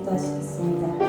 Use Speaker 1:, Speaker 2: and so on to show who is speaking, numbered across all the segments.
Speaker 1: 기도하시겠습니다.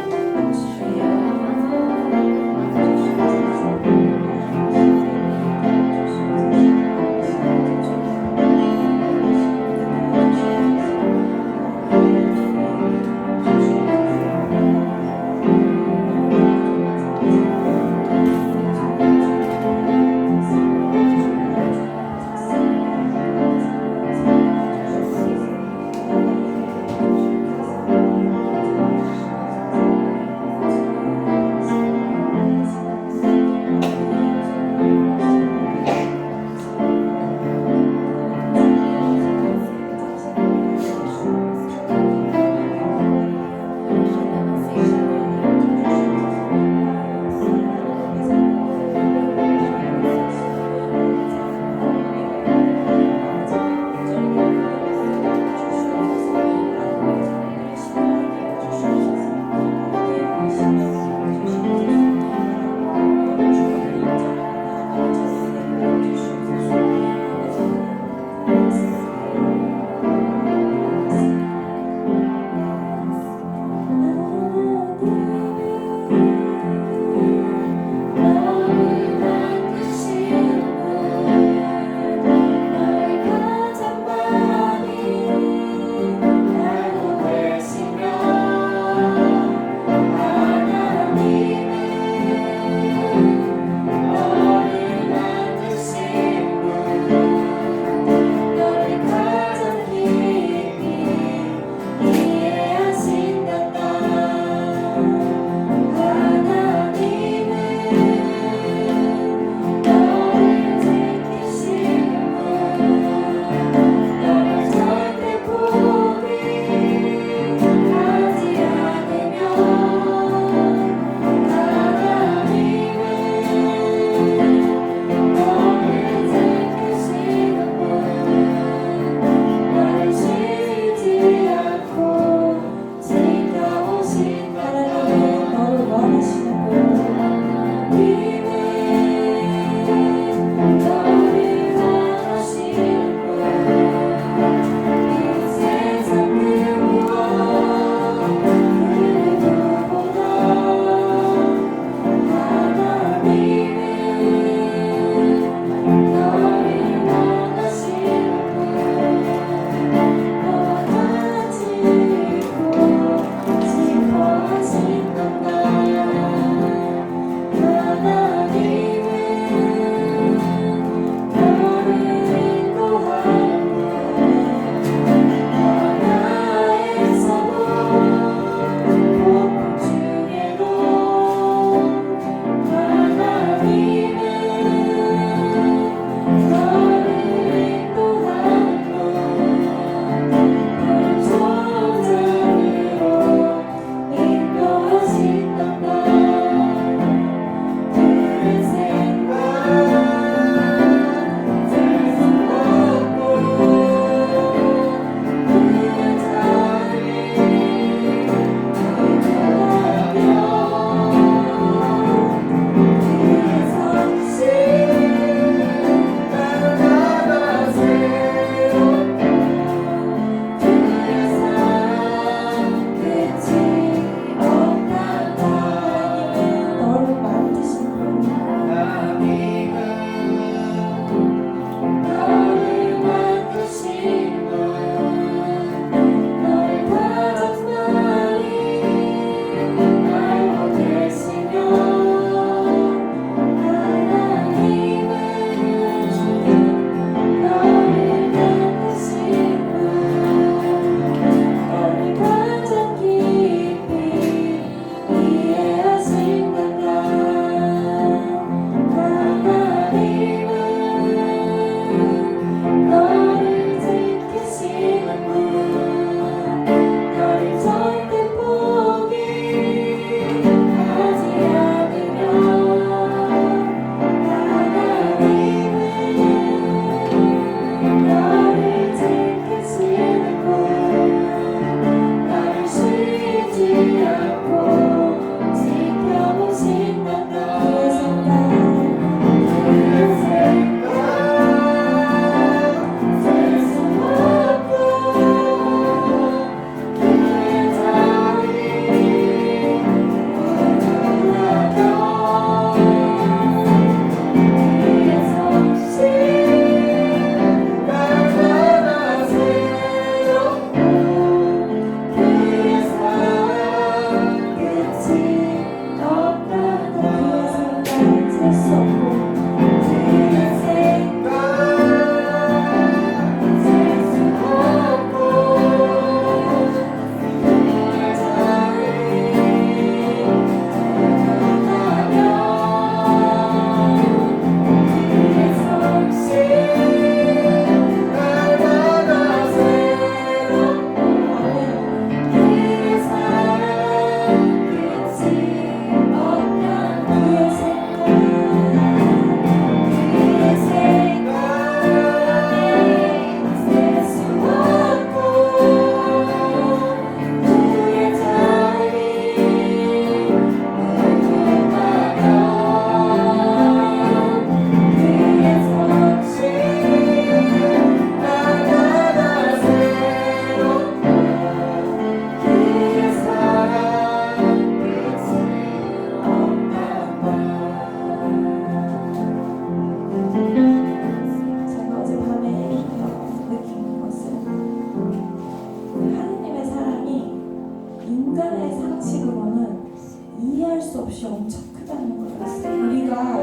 Speaker 1: 우리가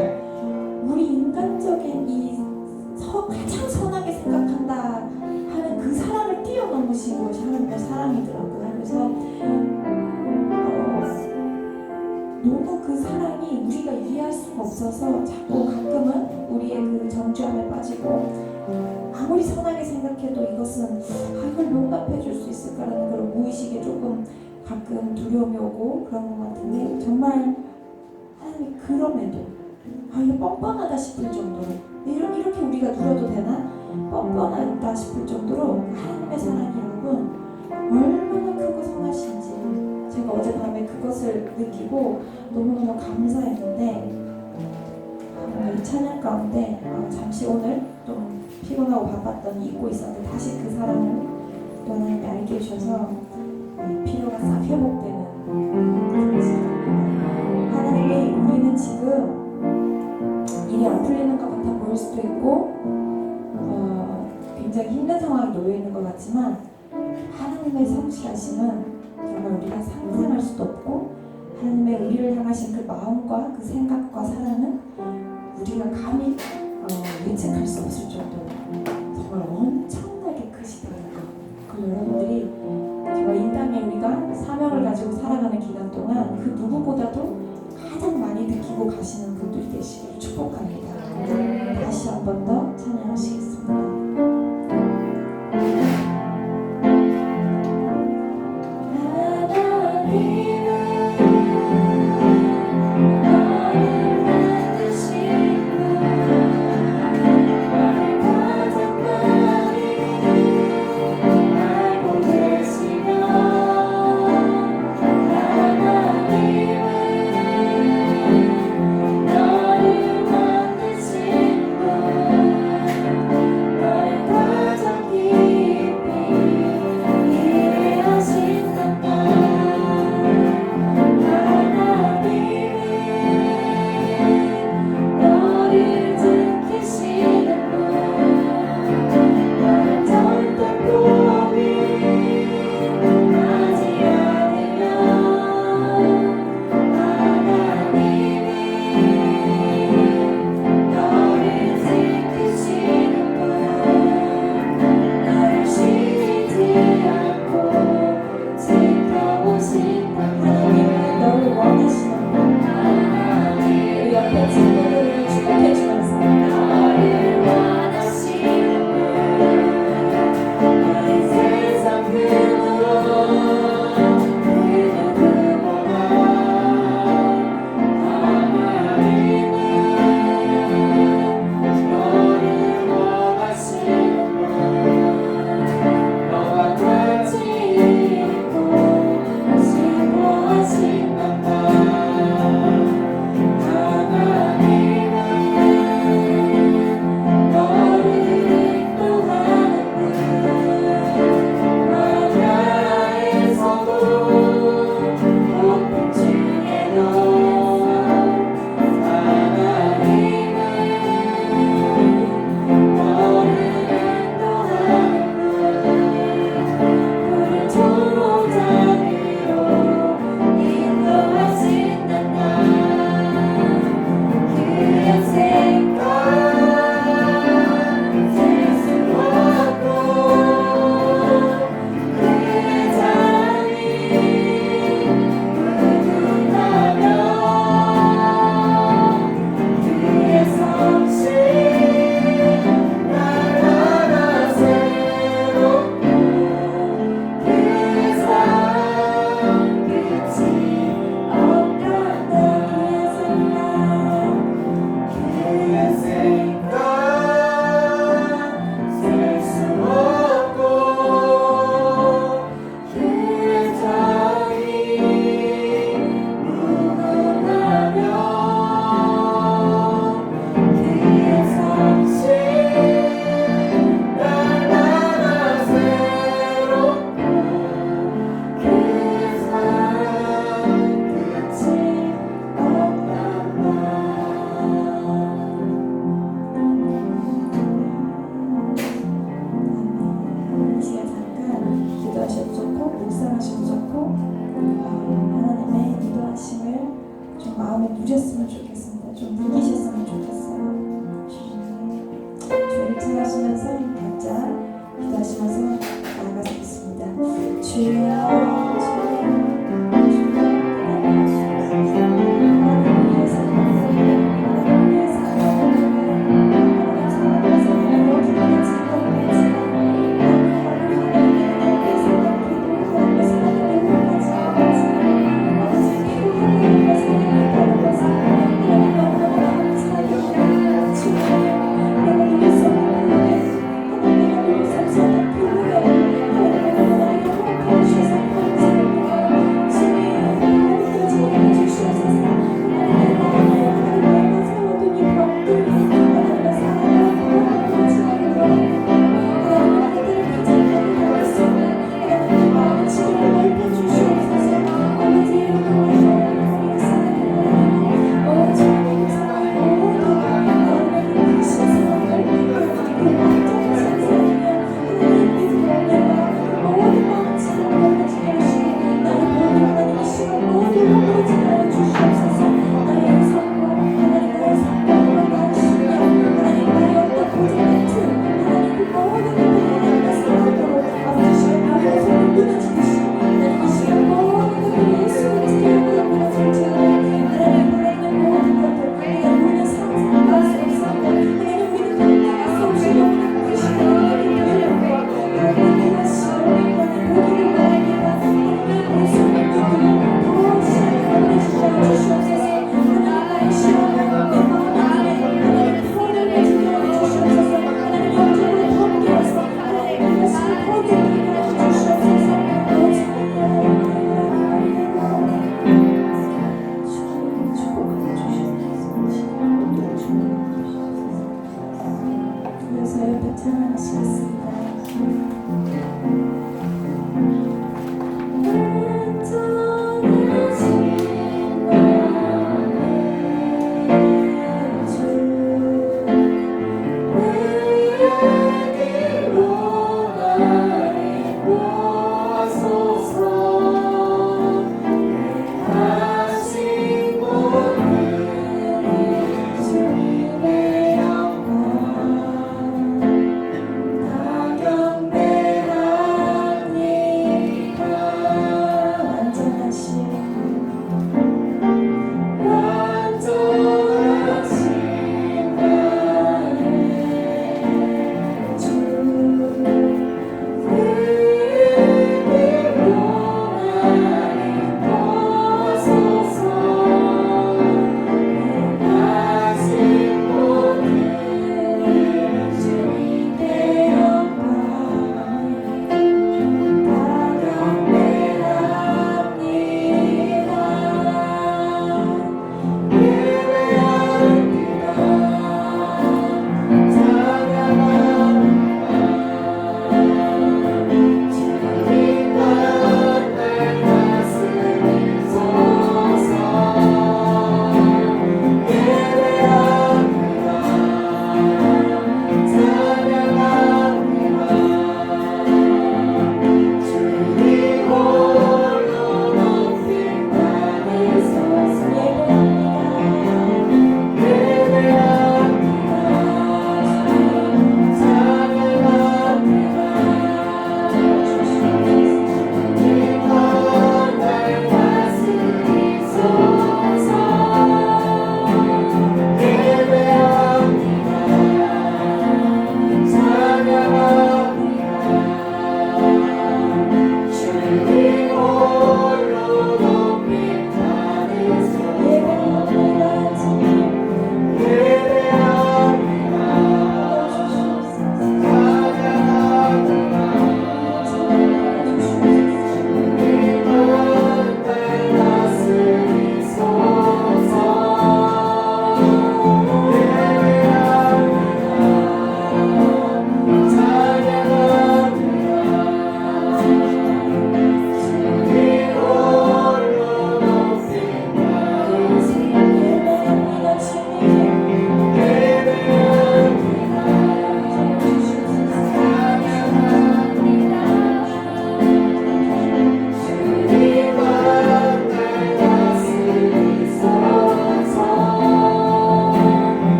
Speaker 1: 우리 인간적인 가장 선하게 생각한다 하는 그 사랑을 뛰어넘으신 것이 하나님의 사랑이더라고요. 그래서 너무 그 사랑이 우리가 이해할 수가 없어서 자꾸 가끔은 우리의 그 정죄함에 빠지고 아무리 선하게 생각해도 이것은 이걸 용납해 줄 수 있을까라는 그런 무의식에 조금 가끔 두려움이 오고 그런 것 같은데, 정말 하나님이 그럼에도 이거 뻔뻔하다 싶을 정도로 이렇게 우리가 누려도 되나? 뻔뻔하다 싶을 정도로 하나님의 사랑이 여러분 얼마나 크고 선하신지 제가 어젯밤에 그것을 느끼고 너무너무 감사했는데, 이 찬양 가운데 잠시 오늘 좀 피곤하고 바빴더니 잊고 있었는데 다시 그 사랑을 또 하나님이 알게 해주셔서 피로가 싹 회복되는 그런 시간입니다. 하나님이 우리는 지금 일이 안 풀리는 것 같아 보일 수도 있고 굉장히 힘든 상황에 놓여 있는 것 같지만, 하나님의 성실하심은 정말 우리가 상상할 수도 없고, 하나님의 우리를 향하신 그 마음과 그 생각과 사랑은 우리가 감히 예측할 수 없을 정도로 정말 엄청나게 크시다는 것. 그 여러분들이 정말 이 땅에 우리가 사명을 가지고 살아가는 기간 동안 그 누구보다도 가장 많이 느끼고 가시는 분들이 되시기를 축복합니다. 다시 한 번 더 찬양하시겠습니다. 찬양하시겠습니다.
Speaker 2: 주님의 영광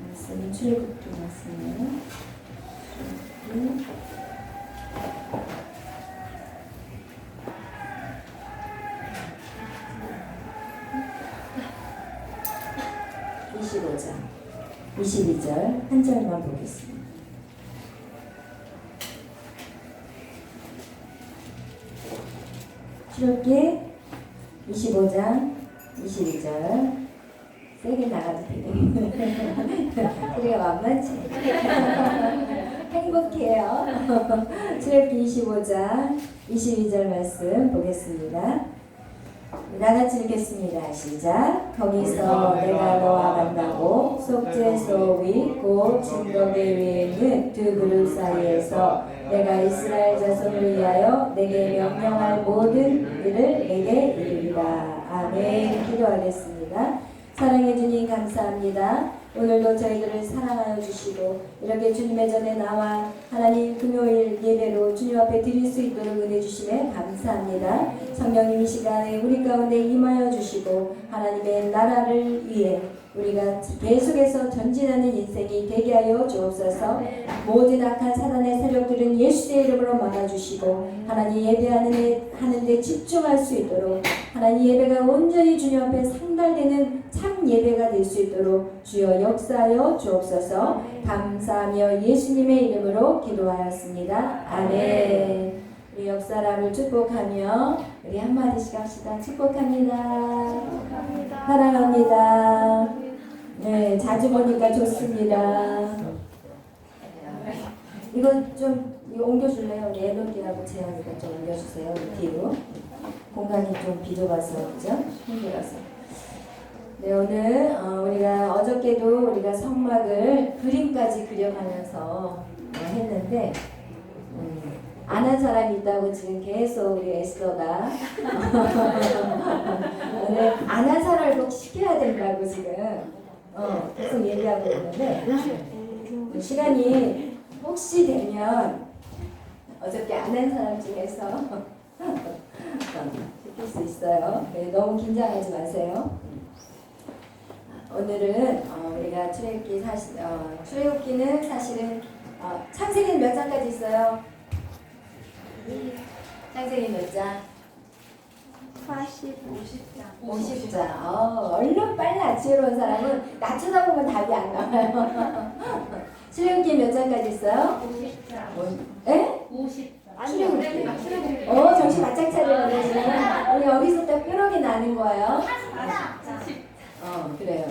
Speaker 2: 말씀은 출애굽기 말씀이에요. 출애굽기 25장 22절 한 절만 보겠습니다. 출애굽기 25장 22절 세게 나가도 되네. 우리가 만만치 행복해요. 출애굽기 25장 22절 말씀 보겠습니다. 나같이 읽겠습니다. 시작. 거기서 내가 너와 만나고 속죄 소위 곧 증거계 위에 있는 두 그룹 사이에서 내가 이스라엘 자손을 위하여 내게 명령할 모든 일을 내게 이르리라. 아멘. 기도하겠습니다. 사랑해 주님 감사합니다. 오늘도 저희들을 사랑하여 주시고 이렇게 주님의 전에 나와 하나님 금요일 예배로 주님 앞에 드릴 수 있도록 은혜 주심에 감사합니다. 성령님 이 시간에 우리 가운데 임하여 주시고 하나님의 나라를 위해 우리가 계속해서 전진하는 인생이 되게 하여 주옵소서. 모든 악한 사단의 세력들은 예수의 이름으로 막아주시고 하나님 예배하는데 집중할 수 있도록 하나님 예배가 온전히 주님 앞에 상달되는 참 예배가 될 수 있도록 주여 역사하여 주옵소서. 감사하며 예수님의 이름으로 기도하였습니다. 아멘. 우리 옆 사람을 축복하며 우리 한마디씩 합시다. 축복합니다. 사랑합니다. 네, 자주 보니까 좋습니다. 이건 좀 이거 옮겨줄래요? 우리 애놀기라고 재현이가 좀 옮겨주세요. 뒤로 공간이 좀 비좁아서 그죠? 힘들어서. 네, 오늘 우리가 어저께도 우리가 성막을 그림까지 그려가면서 했는데 안 한 사람이 있다고 지금 계속 우리 에스더가 오늘 안 한 사람을 꼭 시켜야 된다고 지금 계속 얘기하고 있는데 시간이 혹시 되면 어저께 안 한 사람 중에서 시킬 수 있어요. 네, 너무 긴장하지 마세요. 오늘은 우리가 출애굽기는 사실은 창세기는 몇 장까지 있어요? 창세기 몇 장? 50장. 얼른 빨라. 지혜로운 사람은 나 쳐다보면 답이 안 나와요. 출애굽기 몇 장까지 있어요?
Speaker 3: 50장.
Speaker 2: 에?
Speaker 3: 50장.
Speaker 2: 정신 바짝 차리는 지금. 여기서부터 뾰록이 나는 거예요. 그래요.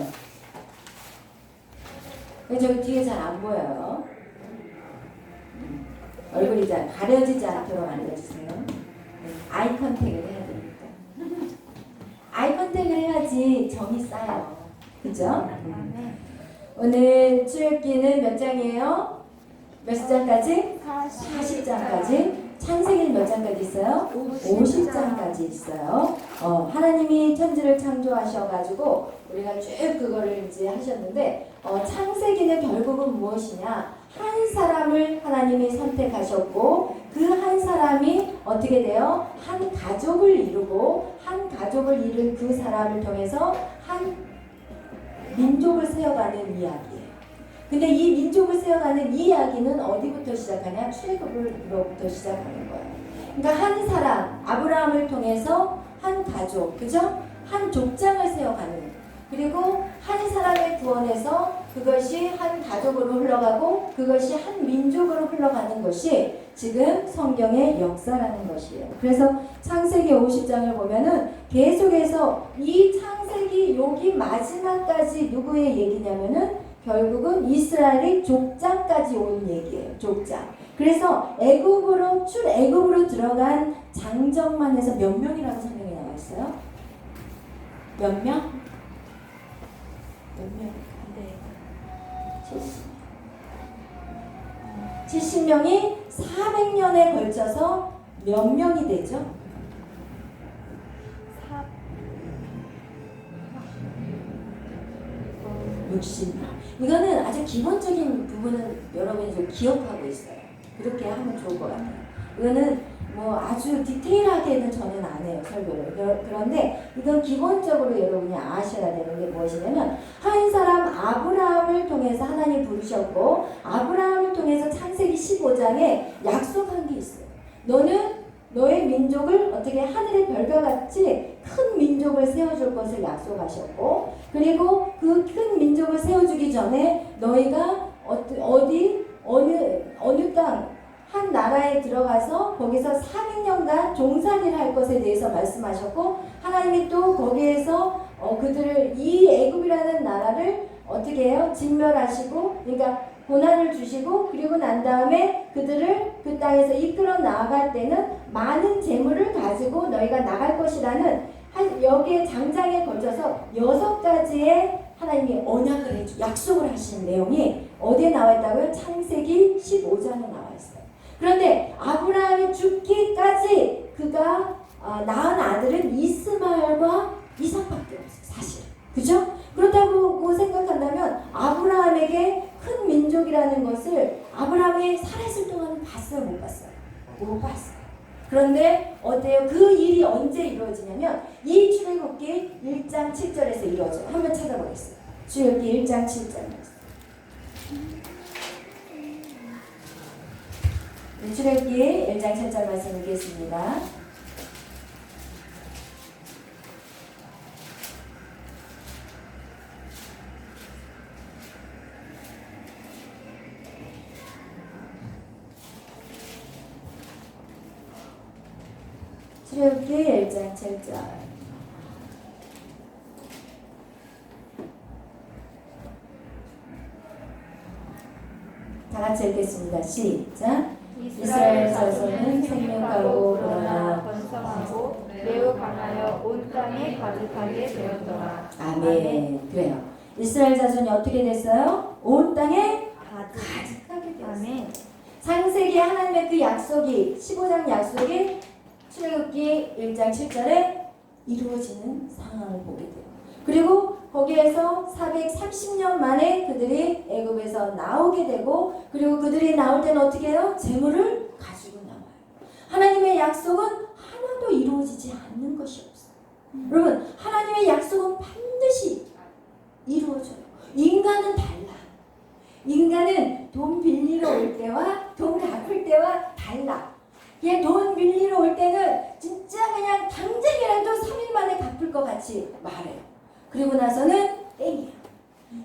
Speaker 2: 저기 뒤에 잘 안 보여요. 얼굴이 잘 가려지지 않도록 알려주세요. 아이 컨택을 해야 됩니다. 아이 컨택을 해야지 정이 쌓여요. 그죠? 오늘 출애굽기는 몇 장이에요? 몇 장까지? 40장까지. 창세기는 몇 장까지 있어요? 50장까지 있어요. 하나님이 천지를 창조하셔가지고 우리가 쭉 그거를 이제 하셨는데 창세기는 결국은 무엇이냐? 한 사람을 하나님이 선택하셨고 그 한 사람이 어떻게 돼요? 한 가족을 이루고 한 가족을 이룬 그 사람을 통해서 한 민족을 세워가는 이야기예요. 근데 이 민족을 세워가는 이 이야기는 어디부터 시작하냐? 출애굽으로부터 시작하는 거예요. 그러니까 한 사람, 아브라함을 통해서 한 가족, 그죠? 한 족장을 세워가는. 그리고 한 사람의 구원에서 그것이 한 가족으로 흘러가고 그것이 한 민족으로 흘러가는 것이 지금 성경의 역사라는 것이에요. 그래서 창세기 50장을 보면은 계속해서 이 창세기 여기 마지막까지 누구의 얘기냐면은 결국은 이스라엘이 족장까지 온 얘기예요. 족장. 그래서 애굽으로 들어간 장정만 해서 몇 명이라고 성경에 나와 있어요? 몇 명? 몇 명? 네. 70명이 400년에 걸쳐서 몇 명이 되죠? 60명. 이거는 아주 기본적인 부분은 여러분이 좀 기억하고 있어요. 그렇게 하면 좋을 것 같아요. 이거는 뭐 아주 디테일하게는 저는 안 해요, 설교를. 그런데 이건 기본적으로 여러분이 아셔야 되는 게 무엇이냐면, 한 사람 아브라함을 통해서 하나님 부르셨고, 아브라함을 통해서 창세기 15장에 약속한 게 있어요. 너는 너의 민족을 어떻게 하늘의 별과 같이 큰 민족을 세워줄 것을 약속하셨고, 그리고 그 큰 민족을 세워주기 전에 너희가 어느 땅, 한 나라에 들어가서 거기서 400년간 종살이를 할 것에 대해서 말씀하셨고, 하나님이 또 거기에서 그들을 이 애굽이라는 나라를 어떻게 해요? 진멸하시고, 그러니까 고난을 주시고, 그리고 난 다음에 그들을 그 땅에서 이끌어 나아갈 때는 많은 재물을 가지고 너희가 나갈 것이라는 여기에 장장에 걸쳐서 6가지의 하나님이 언약을 약속을 하시는 내용이 어디에 나와 있다고요? 창세기 15장에 나와 있어요. 그런데 아브라함이 죽기까지 그가 낳은 아들은 이스마엘과 이삭밖에 없어요. 사실. 그죠? 그렇다고 생각한다면 아브라함에게 큰 민족이라는 것을 아브라함이 살아있을 동안은 봤어요? 못 봤어요? 못 봤어요. 그런데 어때요? 그 일이 언제 이루어지냐면 이 출애굽기 1장 7절에서 이루어져요. 한번 찾아보겠습니다. 출애굽기 1장 7절입니다. 출애굽기 1장 7절 말씀 읽겠습니다. 출애굽기 1장 7절. 다 같이 읽겠습니다. 시작. 이스라엘 자손은 생명하고 그러나
Speaker 3: 번성하고 매우 강하여 온 땅에 가득하게 되었더라.
Speaker 2: 아멘. 그래요. 이스라엘 자손이 어떻게 됐어요? 온 땅에 가득하게 되었어요.
Speaker 3: 아멘.
Speaker 2: 창세기 하나님의 그 약속이 15장 약속이 출애굽기 1장 7절에 이루어지는 상황을 보게 돼요. 그리고 거기에서 430년 만에 그들이 애굽에서 나오게 되고, 그리고 그들이 나올 때는 어떻게 해요? 재물을 가지고 나와요. 하나님의 약속은 하나도 이루어지지 않는 것이 없어요. 여러분, 하나님의 약속은 반드시 이루어져요. 인간은 달라. 인간은 돈 빌리러 올 때와 돈 갚을 때와 달라. 얘 돈 빌리러 올 때는 진짜 그냥 당장이라도 3일 만에 갚을 것 같이 말해요. 그리고 나서는 땡이야.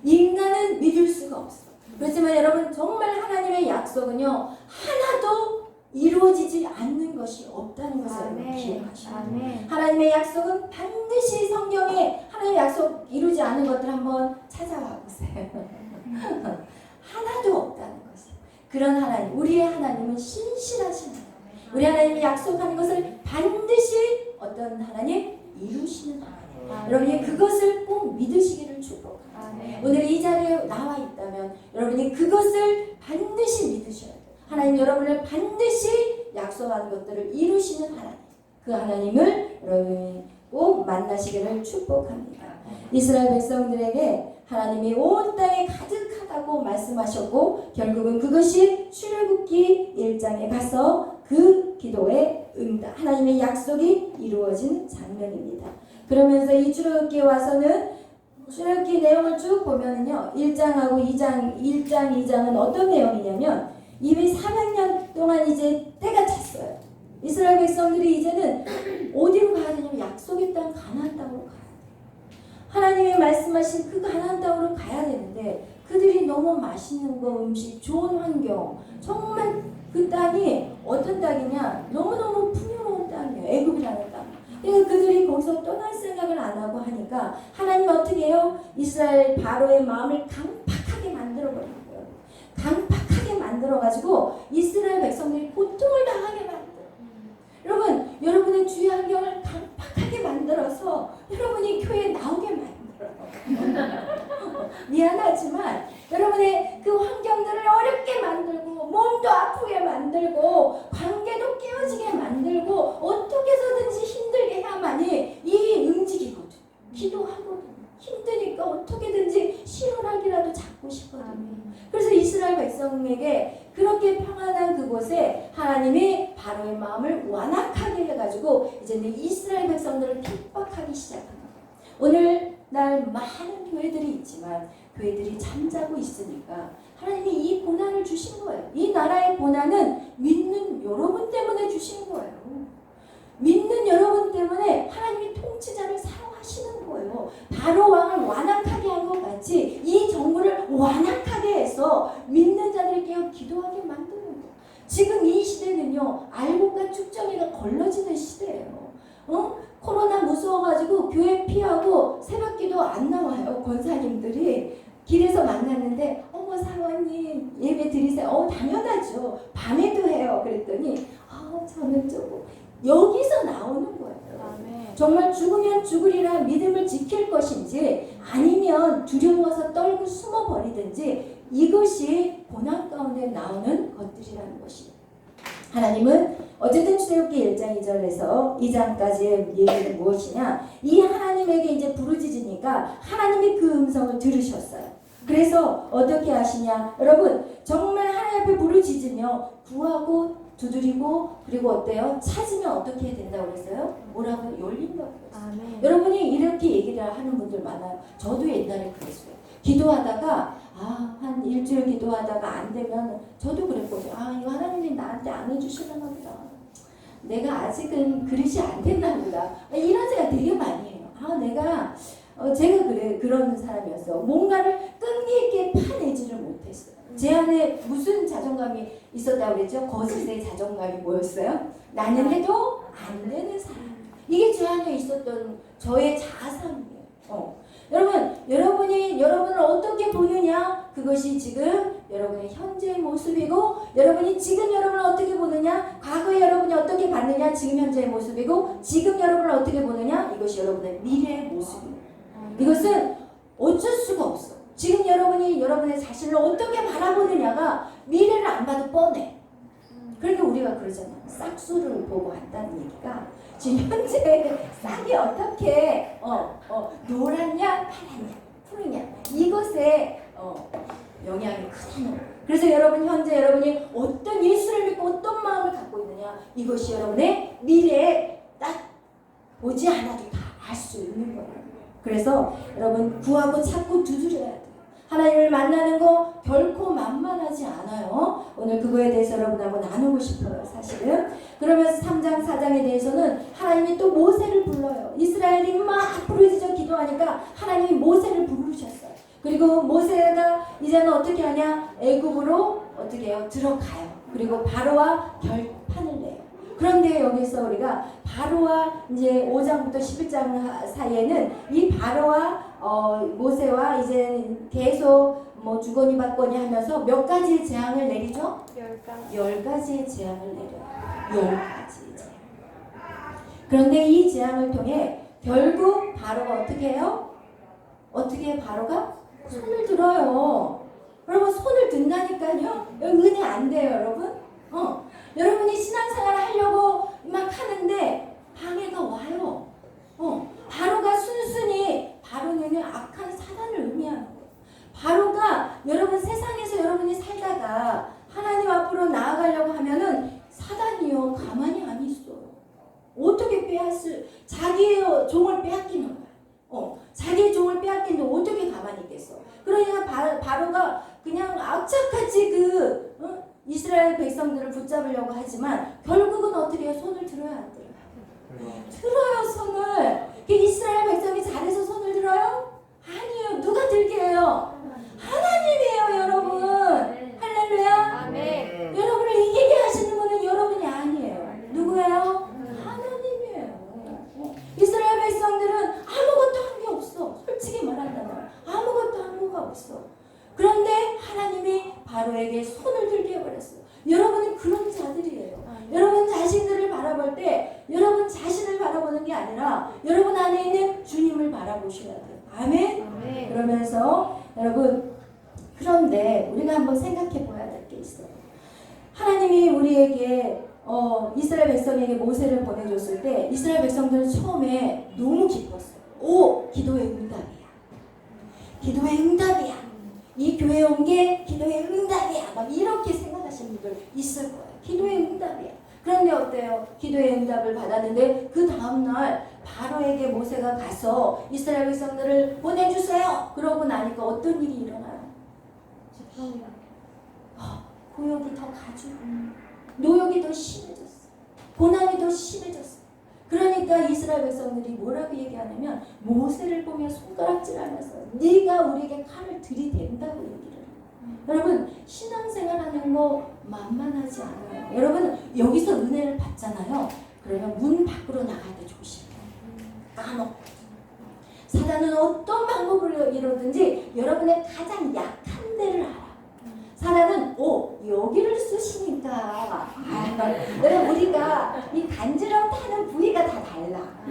Speaker 2: 인간은 믿을 수가 없어. 그렇지만 여러분, 정말 하나님의 약속은요, 하나도 이루어지지 않는 것이 없다는 것을 기억하시면 돼요. 하나님의 약속은 반드시 성경에 하나님의 약속 이루지 않은 것들 한번 찾아와 보세요. 하나도 없다는 것이에요. 그런 하나님, 우리의 하나님은 신실하신 하나님. 우리 하나님이 약속하는 것을 반드시 어떤 하나님? 이루시는 하나님. 여러분이 그것을 꼭 믿으시기를 축복합니다. 오늘 이 자리에 나와 있다면 여러분이 그것을 반드시 믿으셔야 돼요. 하나님 여러분을 반드시 약속한 것들을 이루시는 하나님. 그 하나님을 여러분이 꼭 만나시기를 축복합니다. 이스라엘 백성들에게 하나님이 온 땅에 가득하다고 말씀하셨고, 결국은 그것이 출애굽기 1장에 가서 그 기도의 응답, 하나님의 약속이 이루어진 장면입니다. 그러면서 이 출애굽기에 와서는 출애굽기 내용을 쭉 보면은요, 1장하고 2장은 어떤 내용이냐면, 이미 400년 동안 이제 때가 찼어요. 이스라엘 백성들이 이제는 어디로 가야 되냐면 약속의 땅 가나안 땅으로 가야 돼요. 하나님이 말씀하신 그 가나안 땅으로 가야 되는데, 그들이 너무 맛있는 거, 음식, 좋은 환경, 정말 그 땅이 어떤 땅이냐, 너무너무 풍요로운 땅이에요. 애굽이라는 땅. 그러니까 그들이 거기서 떠날 생각을 안 하고 하니까 하나님 어떻게 해요? 이스라엘 바로의 마음을 강팍하게 만들어버린 거예요. 강팍하게 만들어가지고 이스라엘 백성들이 고통을 당하게 만들어요. 여러분의 주의 환경을 강팍하게 만들어서 여러분이 교회에 나오게 만들어요. 미안하지만 여러분의 그 환경들을 어렵게 만들고, 몸도 아프게 만들고, 관계도 깨어지게 만들고, 어떻게 해서든지 힘들게 해야만이 이 움직이거든. 기도하거든. 힘드니까 어떻게든지 실현하기라도 잡고 싶거든요. 그래서 이스라엘 백성에게 그렇게 평안한 그곳에 하나님이 바로의 마음을 완 하기 시작합니다. 오늘날 많은 교회들이 있지만 교회들이 잠자고 있으니까 하나님이 이 고난을 주신 거예요. 이 나라의 고난은 믿는 여러분 때문에 주신 거예요. 믿는 여러분 때문에 하나님이 통치자를 사용하시는 거예요. 바로 왕을 완악하게 한 것 같이 이 정부를 완악하게 해서 믿는 자들을 깨어 기도하게 만드는 거예요. 지금 이 시대는요, 알곡과 쭉정이가 걸러지는 시대예요. 코로나 무서워가지고 교회 피하고 새벽기도 안 나와요. 권사님들이 길에서 만났는데 어머 사모님 예배 드리세요. 당연하죠. 밤에도 해요. 그랬더니 저는 조금 여기서 나오는 거예요.
Speaker 3: 아멘.
Speaker 2: 정말 죽으면 죽으리라 믿음을 지킬 것인지 아니면 두려워서 떨고 숨어버리든지 이것이 고난 가운데 나오는 것들이라는 것이에요. 하나님은 어쨌든 출애굽기 1장 2절에서 2장까지의 얘기는 무엇이냐, 이 하나님에게 이제 부르짖으니까 하나님이 그 음성을 들으셨어요. 그래서 어떻게 하시냐, 여러분 정말 하나님 앞에 부르짖으며 구하고 두드리고 그리고 어때요? 찾으면 어떻게 해야 된다고 그랬어요? 뭐라고? 열린다고 그랬어요.
Speaker 3: 아멘.
Speaker 2: 여러분이 이렇게 얘기를 하는 분들 많아요. 저도 옛날에 그랬어요. 기도하다가 한 일주일 기도하다가 안 되면 저도 그랬거든요. 이거 하나님이 나한테 안 해주시려나 보다. 내가 아직은 그릇이 안 됐나 보다. 이런 생각 되게 많이 해요. 내가 제가 그런 사람이었어. 뭔가를 끈기 있게 파내지를 못했어요. 제 안에 무슨 자존감이 있었다고 그랬죠? 거짓의 자존감이 뭐였어요? 나는 해도 안 되는 사람. 이게 제 안에 있었던 저의 자아상이에요. 여러분, 여러분을 어떻게 보느냐? 그것이 지금 여러분의 현재의 모습이고, 여러분이 지금 여러분을 어떻게 보느냐? 과거에 여러분이 어떻게 봤느냐? 지금 현재의 모습이고, 지금 여러분을 어떻게 보느냐? 이것이 여러분의 미래의 모습입니다. 이것은 어쩔 수가 없어. 지금 여러분이 여러분의 자신을 어떻게 바라보느냐가 미래를 안 봐도 뻔해. 그러니까 우리가 그러잖아. 싹수를 보고 왔다는 얘기가 지금 현재 싹이 어떻게 노랗냐, 파랗냐, 푸르냐 이것에 영향이 크다는 거예요. 그래서 여러분 현재 여러분이 어떤 예수를 믿고 어떤 마음을 갖고 있느냐, 이것이 여러분의 미래에 딱 보지 않아도 다 알 수 있는 거예요. 그래서 여러분 구하고 찾고 두드려야 돼요. 하나님을 만나는 거 결코 만만하지 않아요. 오늘 그거에 대해서 여러분하고 나누고 싶어요. 사실은. 그러면서 3장 4장에 대해서는 하나님이 또 모세를 불러요. 이스라엘이 막 부르짖어 기도하니까 하나님이 모세를 부르셨어요. 그리고 모세가 이제는 어떻게 하냐, 애굽으로 어떻게 해요? 들어가요. 그리고 바로와 결판을 내요. 그런데 여기서 우리가 바로와 이제 5장부터 11장 사이에는 이 바로와 모세와 이제 계속 주거니 받거니 하면서 몇 가지의 재앙을 내리죠? 10가지의 재앙을 내려요. 10가지의 재앙. 그런데 이 재앙을 통해 결국 바로가 어떻게 해요? 어떻게 바로가? 손을 들어요. 여러분 손을 든다니까요. 은혜 안 돼요, 여러분. 여러분이 신앙생활을 하려고 막 하는데 방해가 와요. 바로가 순순히, 바로는 악한 사단을 의미하는 거예요. 바로가 여러분 세상에서 여러분이 살다가 하나님 앞으로 나아가려고 하면은 사단이요 가만히 안 있어요. 어떻게 자기의 종을 빼앗기는 거야. 자기의 종을 빼앗기는데 어떻게 가만히 있겠어. 그러니까 바로가 그냥 악착같이 이스라엘 백성들을 붙잡으려고 하지만 결국은 어떻게 해요? 손을 들어야 안 들어요? 들어요, 손을. 이스라엘 백성이 잘해서 손을 들어요? 아니에요. 누가 들게 해요? 하나님이에요, 여러분. 할렐루야.
Speaker 3: 아멘.
Speaker 2: 여러분을 이기게 하시는 분은 여러분이 아니에요. 누구예요? 하나님이에요. 이스라엘 백성들은 아무것도 한 게 없어. 솔직히 말한다면 아무것도 한 거가 없어. 그런데 하나님이 바로에게 손을 들게 해버렸어요. 여러분은 그런 자들이에요. 여러분 자신들을 바라볼 때 여러분 자신을 바라보는 게 아니라 여러분 안에 있는 주님을 바라보셔야 돼요. 아멘?
Speaker 3: 아멘.
Speaker 2: 그러면서 여러분, 그런데 우리가 한번 생각해 봐야 될 게 있어요. 하나님이 우리에게 이스라엘 백성에게 모세를 보내줬을 때 이스라엘 백성들은 처음에 너무 기뻤어요. 기도의 응답이야. 기도의 응답이야. 이 교회에 온 게 기도의 응답이야. 막 이렇게 생각하시는 분들 있을 거예요. 기도의 응답이야. 그런데 어때요? 기도의 응답을 받았는데 그 다음날 바로에게 모세가 가서 이스라엘 백성들을 보내주세요. 그러고 나니까 어떤 일이 일어나요? 고역이 더 가지고 노역이 더 심해졌어. 고난이 더 심해졌어. 그러니까 이스라엘 백성들이 뭐라고 얘기하냐면 모세를 보며 손가락질하면서 네가 우리에게 칼을 들이댄다고 얘기를 해요. 여러분 신앙생활하는 거 만만하지 않아요. 여러분 여기서 은혜를 받잖아요. 그러면 문 밖으로 나갈 때 조심해요. 까먹고 사단은 어떤 방법으로 이러든지 여러분의 가장 약한 데를 알아. 사단은 여기를 쓰시니까 여러분 우리가 이 간지럼 타는 부위가 다 달라.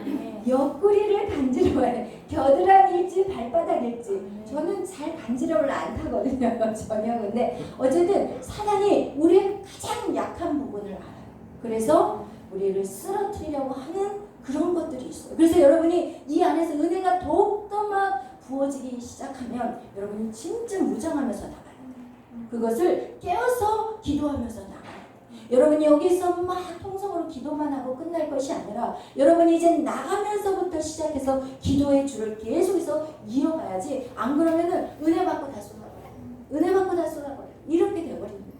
Speaker 2: 옆구리를 간지러워해. 겨드랑이일지 발바닥일지. 저는 잘 간지럼을 안 타거든요. 전혀. 근데 어쨌든 사단이 우리의 가장 약한 부분을 알아요. 그래서 우리를 쓰러뜨리려고 하는 그런 것들이 있어요. 그래서 여러분이 이 안에서 은혜가 더욱더 막 부어지기 시작하면 여러분이 진짜 무장하면서 나가요. 그것을 깨어서 기도하면서 나가요. 여러분이 여기서 막 통성으로 기도만 하고 끝날 것이 아니라 여러분이 이제 나가면서부터 시작해서 기도의 줄을 계속해서 이어가야지. 안 그러면은 은혜 받고 다 쏟아버려요. 은혜 받고 다 쏟아버려요. 이렇게 되어버립니다.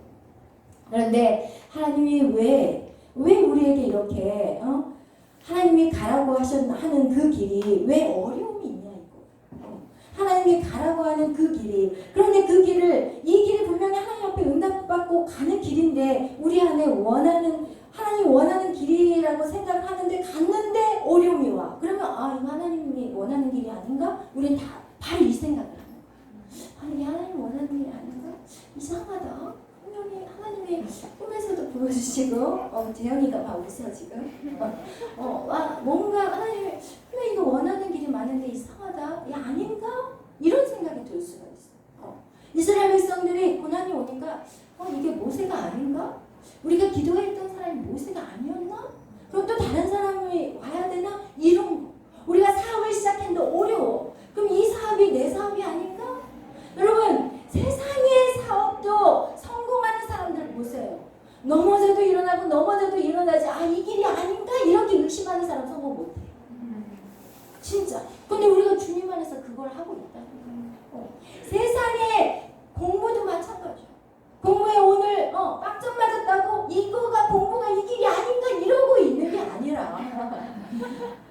Speaker 2: 그런데 하나님이 왜 우리에게 이렇게 하나님이 가라고 하는 그 길이 왜 어려움이 있냐 이거. 하나님이 가라고 하는 그 길이. 그런데 그 길을 이 길이 분명히 하나님 앞에 응답받고 가는 길인데 우리 안에 하나님 원하는 길이라고 생각을 하는데 갔는데 어려움이 와. 그러면 이거 하나님이 원하는 길이 아닌가? 우리는 다 바로 이 생각을 하는 거야. 이게 하나님 원하는 길이 아닌가? 이상하다. 분명히 하나님이 꿈에서도 보여주시고 재영이가 막 웃어 지금. 뭔가 하나님이 분명히 이거 원하는 길이 많은데 이상하다. 야 아닌가? 이런 생각이 들 수가 있어. 이스라엘 백성들이 고난이 오니까 이게 모세가 아닌가? 우리가 기도했던 사람이 모세가 아니었나? 그럼 또 다른 사람이 와야 되나? 이런 거. 우리가 사업을 시작했는데 어려워. 그럼 이 사업이 내 사업이 아닌가? 여러분 세상의 사업도 성공하는 사람들 보세요. 넘어져도 일어나고 넘어져도 일어나지. 이 길이 아닌가? 이렇게 의심하는 사람 성공 못해. 진짜. 근데 우리가 주님 안에서 그걸 하고 있다는 거예요. 세상에 공부도 마찬가지야. 공부에 오늘 빵점 맞았다고 공부가 이 길이 아닌가 이러고 있는 게 아니라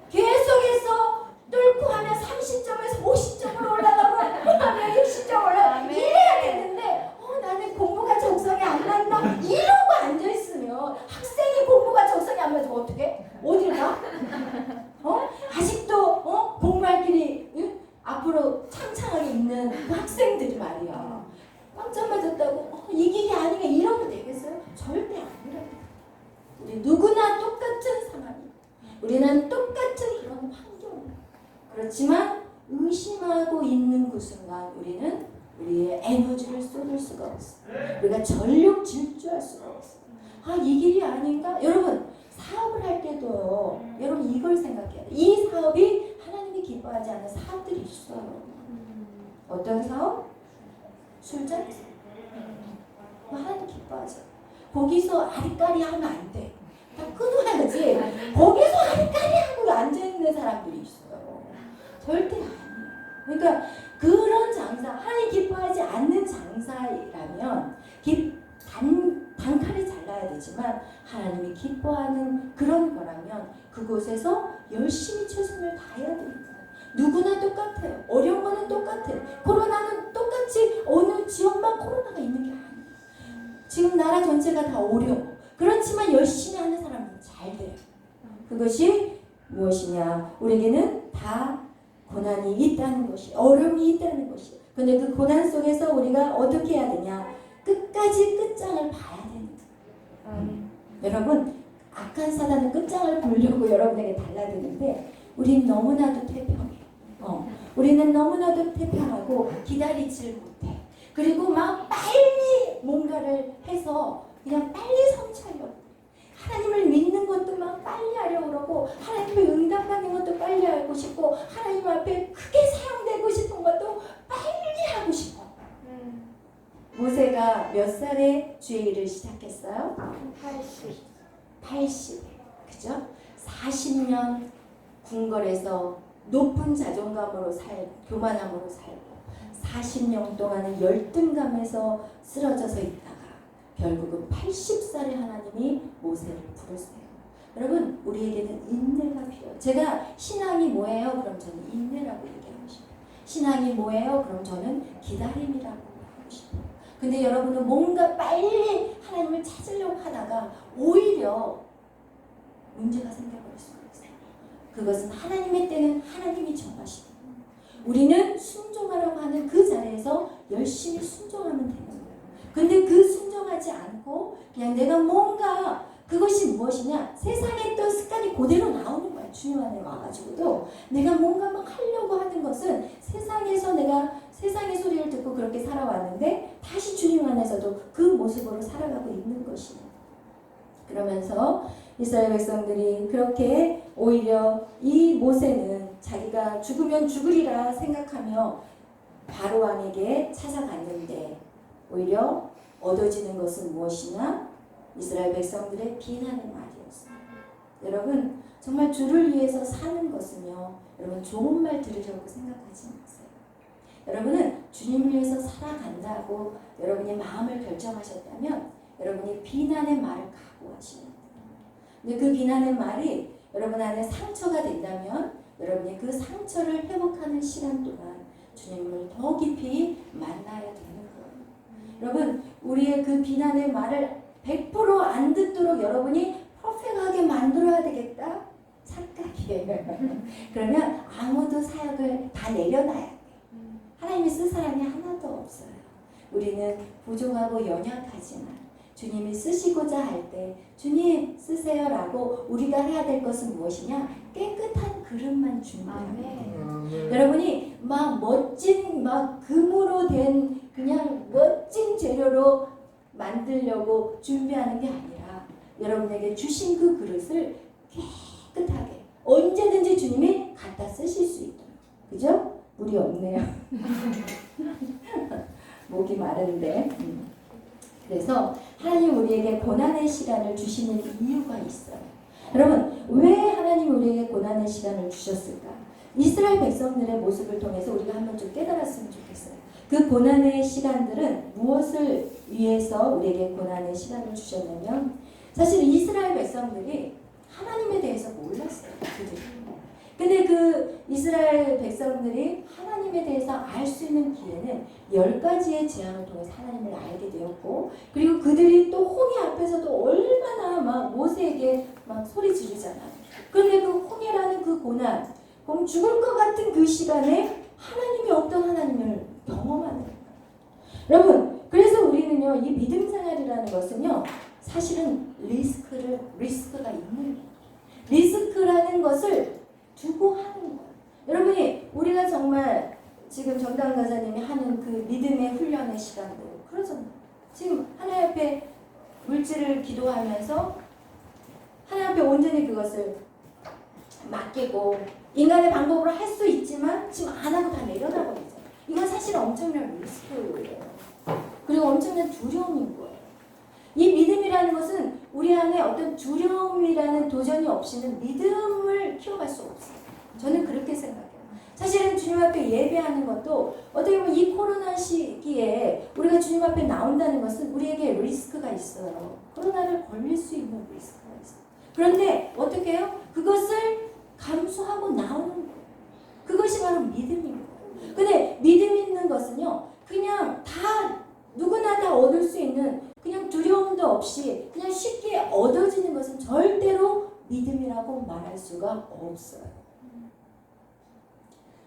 Speaker 2: 계속해서 뚫고 하면 30점에서 50점으로 올라가고 하면 60점 올라가고 이래야 되는데 나는 공부가 적성이 안 난다 이러고 앉아있으면 학생이 공부가 적성이 안 맞으면 어떡해? 어딜 가? 아직도 공부할 길이 앞으로 창창하게 있는 그 학생들이 말이야. 빵점 맞았다고 이 길이 아니가 이러면 되겠어요? 절대 아니랍니다. 우리 누구나 똑같은 상황이 우리는 똑같은 그런 환경이에요. 그렇지만 의심하고 있는 그 순간 우리는 우리의 에너지를 쏟을 수가 없어. 우리가 전력 질주할 수가 없어. 이 길이 아닌가? 여러분 사업을 할 때도 여러분 이걸 생각해야 돼. 이 사업이 하나님이 기뻐하지 않는 사업들이 있어요. 어떤 사업? 술자리 사업. 하나님 기뻐하지 않아. 거기서 아리까리 하면 안 돼. 다 끊어야지. 거기서 아리까리 하고 앉아있는 사람들이 있어요. 절대 아니에요. 그러니까 그런 장사, 하나님 기뻐하지 않는 장사라면 단칼에 잘라야 되지만 하나님이 기뻐하는 그런 거라면 그곳에서 열심히 최선을 다해야 됩니다. 누구나 똑같아요. 어려운 거는 똑같아요. 코로나는 똑같이 어느 지역만 코로나가 있는 게 아니에요. 지금 나라 전체가 다 어려워. 그렇지만 열심히 하는 사람은 잘 돼요. 그것이 무엇이냐? 우리에게는 다 고난이 있다는 것이, 어려움이 있다는 것이. 근데 그 고난 속에서 우리가 어떻게 해야 되냐? 끝까지 끝장을 봐야 됩니다. 여러분, 악한 사단은 끝장을 보려고 여러분에게 달라드는데 우리는 너무나도 태평해. 우리는 너무나도 태평하고 기다리질 못해. 그리고 막 빨리 뭔가를 해서 그냥 빨리 성취하려고. 하나님을 믿는 것도 막 빨리 하려고 그러고 하나님의 응답받는 것도 빨리 하고 싶고 하나님 앞에 크게 사용되고 싶은 것도 빨리 하고 싶어. 모세가 몇 살에 주의 일을 시작했어요? 80. 그죠? 40년 궁궐에서 높은 자존감으로 교만함으로 살고 40년 동안은 열등감에서 쓰러져서 있다가 결국은 80살에 하나님이 모세를 부르세요. 여러분, 우리에게는 인내가 필요해요. 제가 신앙이 뭐예요? 그럼 저는 인내라고 얘기하고 싶어요. 신앙이 뭐예요? 그럼 저는 기다림이라고 하고 싶어요. 근데 여러분은 뭔가 빨리 하나님을 찾으려고 하다가 오히려 문제가 생겨버릴 수가 있어요. 그것은 하나님의 때는 하나님이 정하시고 우리는 순종하라고 하는 그 자리에서 열심히 순종하면 되는 거예요. 근데 그 순종하지 않고 그냥 내가 뭔가 그것이 무엇이냐? 세상에 있던 습관이 그대로 나오는 거야. 주님 안에 와가지고도 내가 뭔가 막 하려고 하는 것은 세상에서 내가 세상의 소리를 듣고 그렇게 살아왔는데 다시 주님 안에서도 그 모습으로 살아가고 있는 것이에요. 그러면서 이스라엘 백성들이 그렇게 오히려 이 모세는 자기가 죽으면 죽으리라 생각하며 바로 왕에게 찾아갔는데 오히려 얻어지는 것은 무엇이냐? 이스라엘 백성들의 비난의 말이었어요. 여러분, 정말 주를 위해서 사는 것은요, 여러분 좋은 말 들으려고 생각하지 마세요. 여러분은 주님을 위해서 살아간다고 여러분이 마음을 결정하셨다면 여러분이 비난의 말을 각오하시면 돼요. 근데 그 비난의 말이 여러분 안에 상처가 된다면 여러분이 그 상처를 회복하는 시간 동안 주님을 더 깊이 만나야 되는 거예요. 여러분, 우리의 그 비난의 말을 100% 안 듣도록 여러분이 퍼펙트하게 만들어야 되겠다? 착각이에요. 그러면 아무도 사역을 다 내려놔야 돼. 하나님이 쓸 사람이 하나도 없어요. 우리는 부족하고 연약하지만 주님이 쓰시고자 할 때 주님 쓰세요 라고 우리가 해야 될 것은 무엇이냐? 깨끗한 그릇만 준비하는 거예요. 여러분이 막 멋진 막 금으로 된 그냥 멋진 재료로 만들려고 준비하는 게 아니라 여러분에게 주신 그 그릇을 깨끗하게 언제든지 주님이 갖다 쓰실 수 있도록. 그죠? 물이 없네요. 목이 마른데. 그래서 하나님 우리에게 고난의 시간을 주시는 이유가 있어요. 여러분, 왜 하나님 우리에게 고난의 시간을 주셨을까? 이스라엘 백성들의 모습을 통해서 우리가 한번 좀 깨달았으면 좋겠어요. 그 고난의 시간들은 무엇을 위해서 우리에게 고난의 시간을 주셨냐면 사실 이스라엘 백성들이 하나님에 대해서 몰랐어요. 그들이. 근데 그 이스라엘 백성들이 하나님에 대해서 알 수 있는 기회는 10가지의 재앙을 통해서 하나님을 알게 되었고 그리고 그들이 또 홍해 앞에서도 얼마나 막 모세에게 막 소리 지르잖아요. 그런데 그 홍해라는 그 고난, 그럼 죽을 것 같은 그 시간에 하나님이 어떤 하나님을 경험하는 거예요. 여러분, 그래서 우리는요, 이 믿음 생활이라는 것은요, 사실은 리스크가 있는 거예요. 리스크라는 것을 두고 하는 거예요. 여러분이 우리가 정말 지금 정다은 가사님이 하는 그 믿음의 훈련의 시간들 그러잖아요. 지금 하나님 앞에 물질을 기도하면서 하나님 앞에 온전히 그것을 맡기고 인간의 방법으로 할 수 있지만 지금 안 하고 다 내려다버리잖아요. 이건 사실 엄청난 리스크예요. 그리고 엄청난 두려움인 거예요. 이 믿음이라는 것은 우리 안에 어떤 두려움이라는 도전이 없이는 믿음을 키워갈 수 없어요. 저는 그렇게 생각해요. 사실은 주님 앞에 예배하는 것도 어떻게 보면 이 코로나 시기에 우리가 주님 앞에 나온다는 것은 우리에게 리스크가 있어요. 코로나를 걸릴 수 있는 리스크가 있어요. 그런데 어떻게 해요? 그것을 감수하고 나오는 거예요. 그것이 바로 믿음인 거예요. 근데 믿음 있는 것은요, 그냥 다 누구나 다 얻을 수 있는 그냥 두려움도 없이 그냥 쉽게 얻어지는 것은 절대로 믿음이라고 말할 수가 없어요.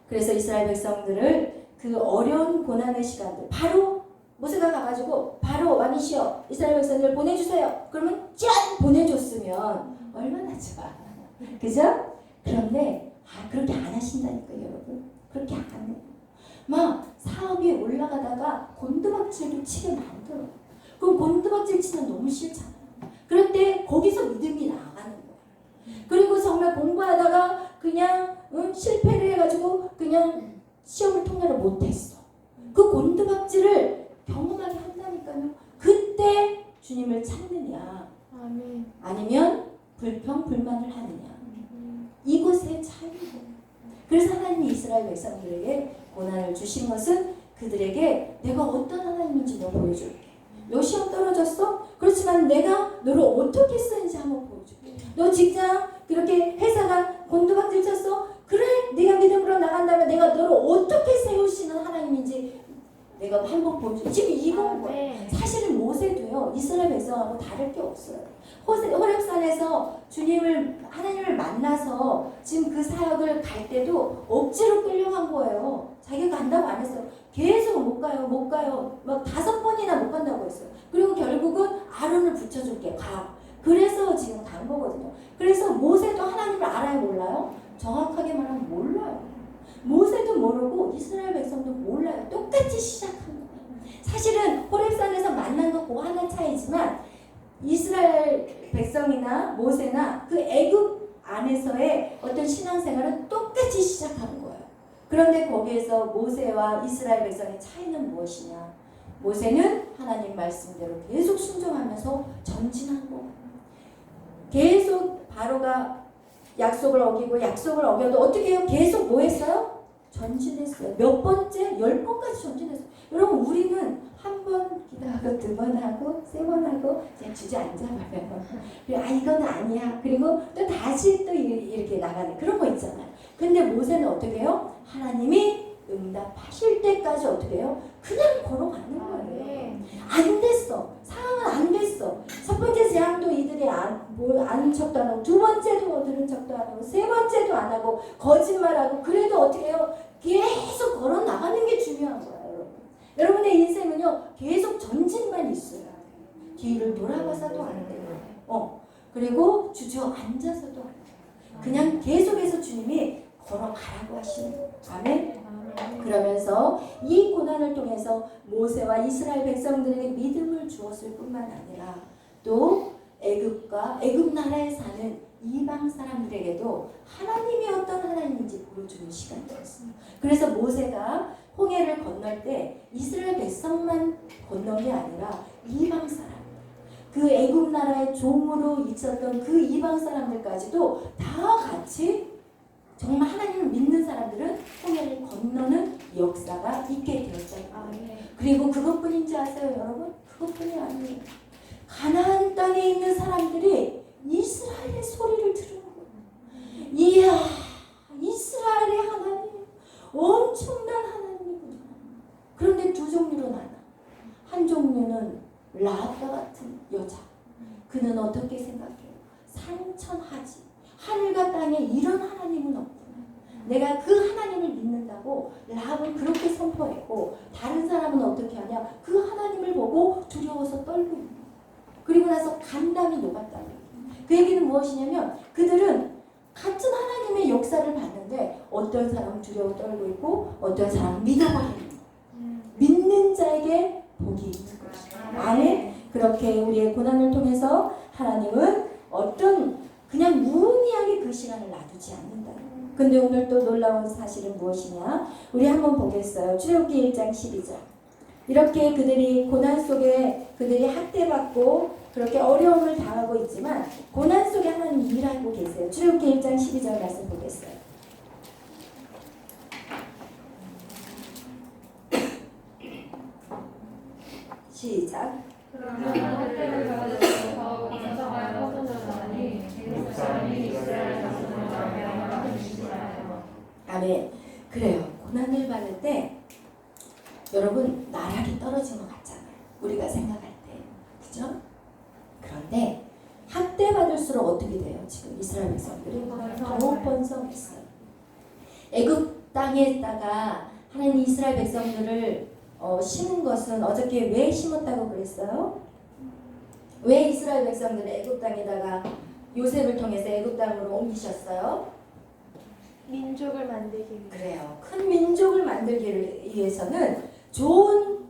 Speaker 2: 그래서 이스라엘 백성들을 그 어려운 고난의 시간들 바로 모세가 가가지고 바로 왕이시여 이스라엘 백성들을 보내주세요. 그러면 짠! 보내줬으면 얼마나 좋아. 그죠? 그런데 그렇게 안 하신다니까요, 여러분. 그렇게 안 해요. 막 사업이 올라가다가 곤두박질도 치게 만들어. 그럼 곤두박질 치면 너무 싫잖아요. 그럴 때 거기서 믿음이 나가는 거예요. 그리고 정말 공부하다가 그냥 실패를 해가지고 그냥 시험을 통과를 못했어. 그 곤두박질을 경험하게 한다니까요. 그때 주님을 찾느냐,
Speaker 3: 아멘.
Speaker 2: 아니면 불평불만을 하느냐. 이곳의 차이고. 그래서 하나님이 이스라엘 백성들에게 고난을 주신 것은 그들에게 내가 어떤 하나님인지 너 보여줄게. 너 시험 떨어졌어? 그렇지만 내가 너를 어떻게 쓰는지 한번 보여줄게. 너 직장 그렇게 회사가 곤두박질 쳤어? 그래 네가 믿음으로 나간다면 내가 너를 어떻게 세우시는 하나님인지 내가 한번 보여줄게. 지금 이건 거예요. 사실은 모세도요 이스라엘 백성하고 다를 게 없어요. 호렙산에서 하나님을 만나서 지금 그 사역을 갈 때도 억지로 끌려간 거예요. 자기가 간다고 안 했어요. 계속 못 가요. 막 5번이나 못 간다고 했어요. 그리고 결국은 아론을 붙여줄게 가. 그래서 지금 간 거거든요. 그래서 모세도 하나님을 알아요 몰라요? 정확하게 말하면 몰라요. 모세도 모르고 이스라엘 백성도 몰라요. 똑같이 시작한 거예요. 사실은 호렙산에서 만난 거 그 하나 차이지만 이스라엘 백성이나 모세나 그 애굽 안에서의 어떤 신앙생활은 똑같이 시작한 거예요. 그런데 거기에서 모세와 이스라엘 백성의 차이는 무엇이냐? 모세는 하나님 말씀대로 계속 순종하면서 전진한 거예요. 계속 바로가 약속을 어기고 약속을 어겨도 어떻게 해요? 계속 뭐 했어요? 전진했어요. 몇 번째? 10번까지 전진했어요. 여러분 우리는 한 번 기도하고 2번 하고 3번 하고 그냥 주저앉아버려요. 그리고 이건 아니야. 그리고 또 다시 또 이렇게 나가는 그런 거 있잖아요. 근데 모세는 어떻게 해요? 하나님이 응답하실 때까지 어떻게 해요? 그냥 걸어가는 거예요. 안 됐어. 상황은 안 됐어. 첫 번째 재앙도 이들이 아는 척도 안 하고, 두 번째도 들은 척도 안 하고, 세 번째도 안 하고, 거짓말하고, 그래도 어떻게 해요? 계속 걸어 나가는 게 중요한 거예요, 여러분. 여러분의 인생은요, 계속 전진만 있어야 돼요. 뒤를 돌아봐서도 안 돼요. 그리고 주저앉아서도 안 돼요. 그냥 계속해서 주님이 걸어가라고 하시는 거예요. 아멘. 그러면서 이 고난을 통해서 모세와 이스라엘 백성들에게 믿음을 주었을 뿐만 아니라 또 애굽 나라에 사는 이방 사람들에게도 하나님이 어떤 하나님인지 보여주는 시간이었습니다. 그래서 모세가 홍해를 건널 때 이스라엘 백성만 건넌 게 아니라 이방 사람, 그 애굽 나라의 종으로 있었던 그 이방 사람들까지도 다 같이 정말 하나님을 믿는 사람들은 홍해를 건너는 역사가 있게 되었다. 그리고 그것뿐인지 아세요, 여러분? 그것뿐이 아니에요. 가나안 땅에 있는 사람들이 이스라엘의 소리를 들은 거예요. 이야, 이스라엘의 하나님, 엄청난 하나님이구나. 그런데 두 종류로 나눠. 한 종류는 라합과 같은 여자. 그는 어떻게 생각해요? 상천하지. 하늘과 땅에 이런 하나님은 없구나. 내가 그 하나님을 믿는다고 라합은 그렇게 선포했고, 다른 사람은 어떻게 하냐? 그 하나님을 보고 두려워서 떨고 있는 거야. 그리고 나서 간담이 녹았다는 거야. 그 얘기는 무엇이냐면 그들은 같은 하나님의 역사를 봤는데 어떤 사람은 두려워 떨고 있고 어떤 사람은 믿어버리는 거야. 믿는 자에게 복이 있는 것이다. 아멘. 그렇게 우리의 고난을 통해서 하나님은 그냥 무의미하게 그 시간을 놔두지 않는다. 근데 오늘 또 놀라운 사실은 무엇이냐? 우리 한번 보겠어요. 출애굽기 1장 12절. 이렇게 그들이 고난 속에 그들이 학대받고 그렇게 어려움을 당하고 있지만 고난 속에 하나님 일하고 계세요. 출애굽기 1장 12절 말씀 보겠어요. 시작. 아멘. 그래요. 고난을 받을 때 여러분 나락이 떨어진 것 같잖아요. 우리가 생각할 때. 그죠? 그런데 학대받을수록 어떻게 돼요? 지금 이스라엘 백성들이 더 번성했어요. 애굽 땅에다가 하나님 이스라엘 백성들을 심은 것은 어저께 왜 심었다고 그랬어요? 왜 이스라엘 백성들을 애굽 땅에다가 요셉을 통해서 애굽 땅으로 옮기셨어요?
Speaker 3: 민족을 만들기 위해.
Speaker 2: 그래요. 큰 민족을 만들기 위해서는 좋은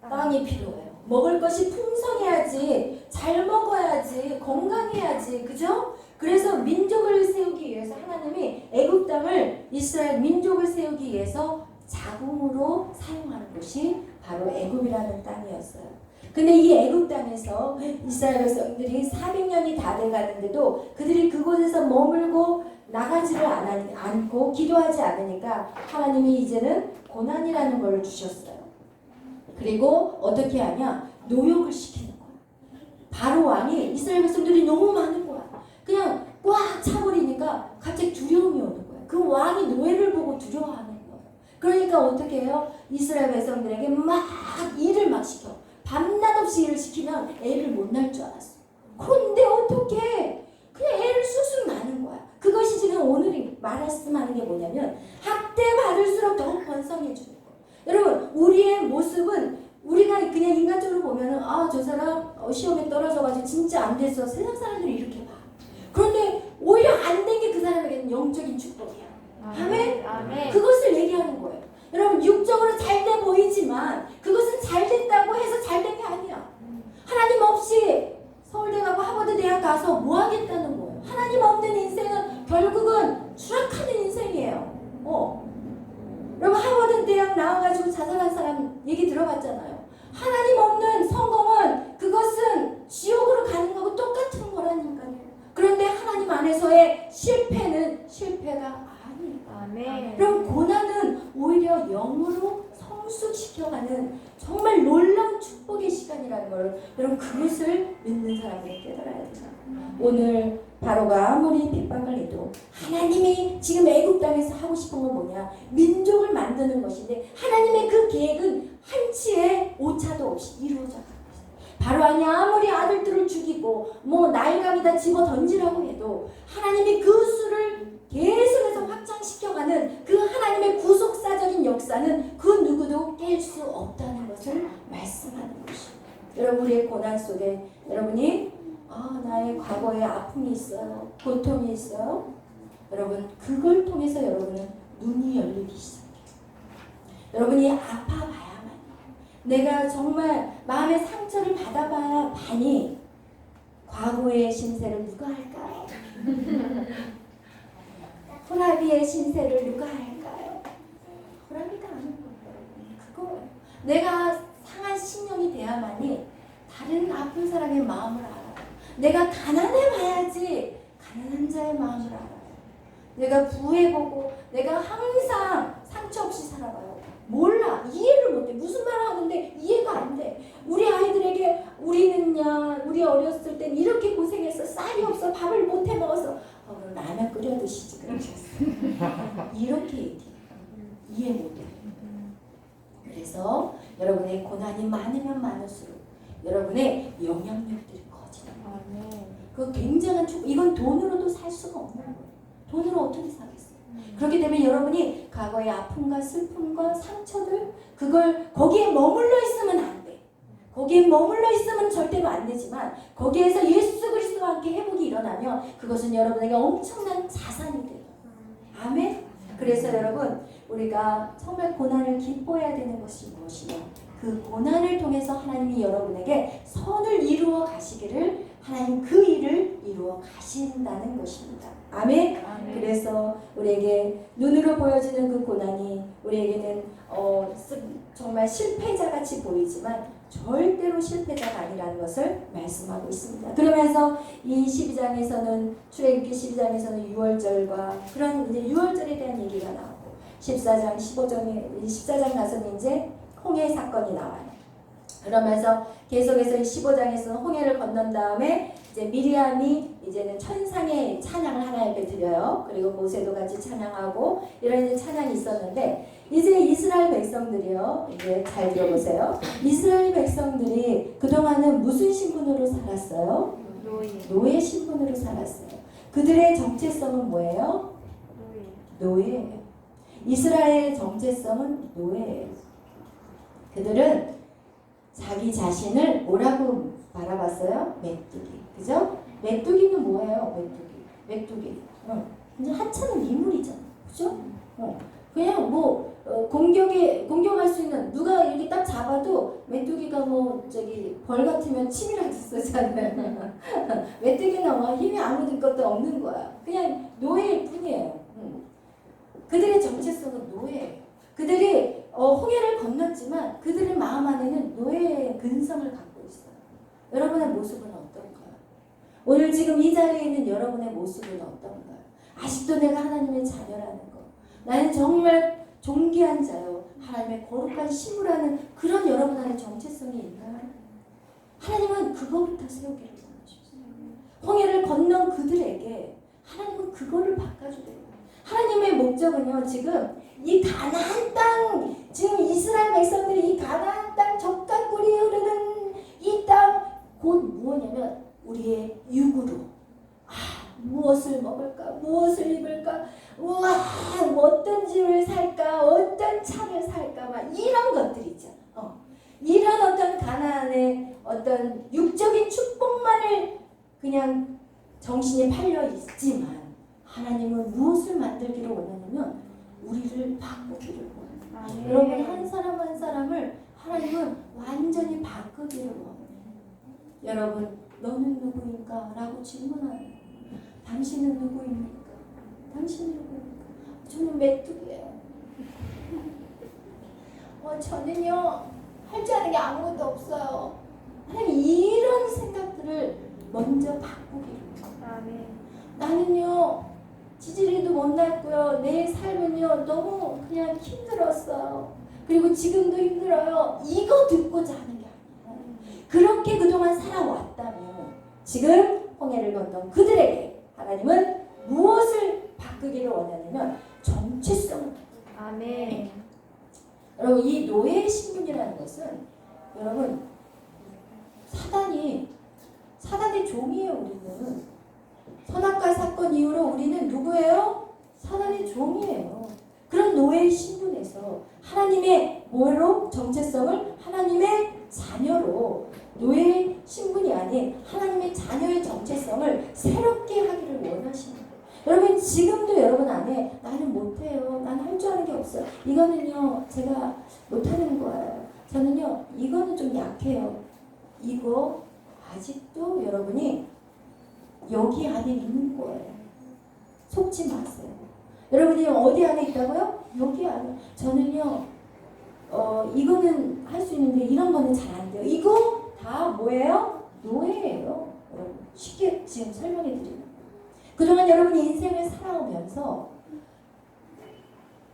Speaker 2: 땅이 필요해요. 먹을 것이 풍성해야지, 잘 먹어야지, 건강해야지, 그죠? 그래서 민족을 세우기 위해서 하나님이 애굽 땅을 이스라엘 민족을 세우기 위해서 자궁으로 사용하는 곳이 바로 애굽이라는 땅이었어요. 근데 이 애굽 땅에서 이스라엘 백성들이 400년이 다 돼가는데도 그들이 그곳에서 머물고 나가지를 않고 기도하지 않으니까 하나님이 이제는 고난이라는 걸 주셨어요. 그리고 어떻게 하냐? 노역을 시키는 거야. 바로 왕이 이스라엘 백성들이 너무 많은 거야. 그냥 꽉 차버리니까 갑자기 두려움이 오는 거야. 그 왕이 노예를 보고 두려워하는 거예요. 그러니까 어떻게 해요? 이스라엘 백성들에게 막 일을 막 시켜. 밤낮 없이 일을 시키면 애를 못 낳을 줄 알았어. 그런데 어떻게 그냥 애를 쑥쑥 낳는 거야. 그것이 지금 오늘이 말씀하는 게 뭐냐면 학대 받을수록 더욱 번성해지는 거예요. 여러분 우리의 모습은 우리가 그냥 인간적으로 보면은 저 사람 시험에 떨어져가지고 진짜 안 됐어. 세상 사람들이 이렇게 봐. 그런데 오히려 안 된 게 그 사람에게는 영적인 축복이야. 아멘?
Speaker 3: 아멘.
Speaker 2: 그것을 얘기하는 거예요. 여러분 육적으로 잘 돼 보이지만 그것은 잘 됐다고 해서 잘 된 게 아니야. 하나님 없이 서울대 가고 하버드 대학 가서 뭐 하겠다는 거예요. 하나님 없는 인생은 결국은 추락하는 인생이에요. 여러분 하버드 대학 나와가지고 자살한 사람 얘기 들어봤잖아요. 하나님 없는 성공은 그것은 지옥으로 가는 거고 똑같은 거라니까요. 그런데 하나님 안에서의 실패는 실패가 아니에요.
Speaker 3: 아멘.
Speaker 2: 그럼 고난은 오히려 영으로 성숙시켜가는 정말 놀라운 축복의 시간이라는 걸 여러분 그것을 믿는 사람들이 깨달아야 돼요. 오늘 바로가 아무리 핍박을 해도 하나님이 지금 애굽 땅에서 하고 싶은 건 뭐냐? 민족을 만드는 것인데 하나님의 그 계획은 한치의 오차도 없이 이루어져 가는 것이에요. 바로 아무리 아들들을 죽이고 나일감에다 집어 던지라고 해도 하나님이 그 수를 계속해서 확장시켜가는 그 하나님의 구속사적인 역사는 그 누구도 깰 수 없다는 것을 말씀하는 것입니다. 여러분 우리의 고난 속에 여러분이 나의 과거에 아픔이 있어요. 고통이 있어요. 여러분 그걸 통해서 여러분은 눈이 열리기 시작해요. 여러분이 아파봐야만 내가 정말 마음의 상처를 받아봐야 하니 과거의 신세를 누가 할까요? 호라비의 신세를 누가 할까요? 호라비가 아닌 거예요. 그거예요. 내가 상한 심령이 돼야만이 다른 아픈 사람의 마음을 알아요. 내가 가난해 봐야지 가난한 자의 마음을 알아요. 내가 부해보고 내가 항상 상처 없이 살아봐요. 몰라. 이해를 못해. 무슨 말을 하는데 이해가 안 돼. 우리 아이들에게 우리는요 우리 어렸을 땐 이렇게 고생했어. 쌀이 없어. 밥을 못 해 먹었어. 그럼 라면 끓여 드시지 그러셨어. 이렇게 얘기해. 이해 못해. 그래서 여러분의 고난이 많으면 많을수록 여러분의 영향력들이 커지는 거예요.
Speaker 3: 아멘.
Speaker 2: 그 굉장한 축복. 이건 돈으로도 살 수가 없는 거예요. 돈으로 어떻게 사겠어요? 그렇기 때문에 여러분이 과거의 아픔과 슬픔과 상처들 그걸 거기에 머물러 있으면 안 돼. 거기에 머물러 있으면 절대로 안 되지만 거기에서 예수 그리스도와 함께 회복이 일어나면 그것은 여러분에게 엄청난 자산이 돼요. 아멘. 그래서 여러분 우리가 정말 고난을 기뻐해야 되는 것이 무엇이냐? 그 고난을 통해서 하나님이 여러분에게 선을 이루어 가시기를 하나님 그 일을 이루어 가신다는 것입니다. 아멘.
Speaker 3: 아멘.
Speaker 2: 그래서 우리에게 눈으로 보여지는 그 고난이 우리에게는 정말 실패자같이 보이지만 절대로 실패자가 아니라는 것을 말씀하고 있습니다. 그러면서 이 12장에서는 출애굽기 12장에서는 유월절과 그런 이제 유월절에 대한 얘기가 나오고 14장 14장 가서는 이제 홍해 사건이 나와요. 그러면서 계속해서 15장에서는 홍해를 건넌 다음에 이제 미리암이 이제는 천상의 찬양을 하나님께 드려요. 그리고 모세도 같이 찬양하고 이런 이제 찬양이 있었는데 이제 이스라엘 백성들이요. 이제 잘 들어보세요. 이스라엘 백성들이 그동안은 무슨 신분으로 살았어요? 노예 신분으로 살았어요. 그들의 정체성은 뭐예요? 노예예요. 이스라엘의 정체성은 노예예요. 그들은 자기 자신을 뭐라고 바라봤어요? 메뚜기. 그죠? 메뚜기는 뭐예요? 메뚜기. 이제 하찮은 미물이잖아. 그죠? 그냥 공격할 수 있는 누가 이렇게 딱 잡아도 메뚜기가 벌 같으면 침이라도 쓰잖아요. 메뚜기는 힘이 아무 것도 없는 거야. 그냥 노예일 뿐이에요. 그들의 정체성은 노예예요. 그들이 홍해를 건넜지만 그들의 마음 안에는 노예의 근성을 갖고 여러분의 모습은 어떤가요? 오늘 지금 이 자리에 있는 여러분의 모습은 어떤가요? 아직도 내가 하나님의 자녀라는 거. 나는 정말 존귀한 자요. 하나님의 거룩한 신부라는 그런 여러분 안에 정체성이 있나요? 하나님은 그거부터 세우기를 원하셨어요. 홍해를 건넌 그들에게 하나님은 그거를 바꿔주려고. 하나님의 목적은요, 지금 이 가나안 땅, 지금 이스라엘 백성들이 이 가나안 땅 젖과 꿀이 흐르는 이 땅 곧 무엇이냐면 우리의 육으로 무엇을 먹을까, 무엇을 입을까, 우와 어떤 집을 살까, 어떤 차를 살까, 막 이런 것들이죠. 이런 어떤 가나안의 어떤 육적인 축복만을 그냥 정신이 팔려 있지만 하나님은 무엇을 만들기를 원하냐면 우리를 바꾸기를 원해요. 여러분 한 사람 한 사람을 하나님은 완전히 바꾸기를 원해요. 여러분 너는 누구인가? 라고 질문하는 당신은 누구입니까? 당신은 누구입니까? 저는 메뚜기예요. 저는요 할 줄 아는 게 아무것도 없어요. 하나님 이런 생각들을 먼저 바꾸기를 원해요. 나는요 지지리도 못 났고요. 내 삶은요 너무 그냥 힘들었어요. 그리고 지금도 힘들어요. 이거 듣고자 하는 게 아니에요. 그렇게 그동안 살아왔다면 지금 홍해를 건넌 그들에게 하나님은 무엇을 바꾸기를 원하냐면 정체성을.
Speaker 3: 아멘.
Speaker 2: 여러분 이 노예의 신분이라는 것은 여러분 사단의 종이에요. 우리는 선악과 사건 이후로 우리는 누구예요? 사단의 종이에요. 그런 노예의 신분에서 하나님의 뭐로 정체성을 하나님의 자녀로 노예의 신분이 아닌 하나님의 자녀의 정체성을 새롭게 하기를 원하시는 거예요. 여러분 지금도 여러분 안에 나는 못해요. 난 할 줄 아는 게 없어요. 이거는요 제가 못하는 거예요. 저는요 이거는 좀 약해요. 이거 아직도 여러분이 여기 안에 있는 거예요. 속지 마세요. 여러분이 어디 안에 있다고요? 여기 안에. 저는요 이거는 할 수 있는데 이런 거는 잘 안 돼요. 이거 다 뭐예요? 노예예요. 여러분 쉽게 지금 설명해 드리는 거예요. 그동안 여러분이 인생을 살아오면서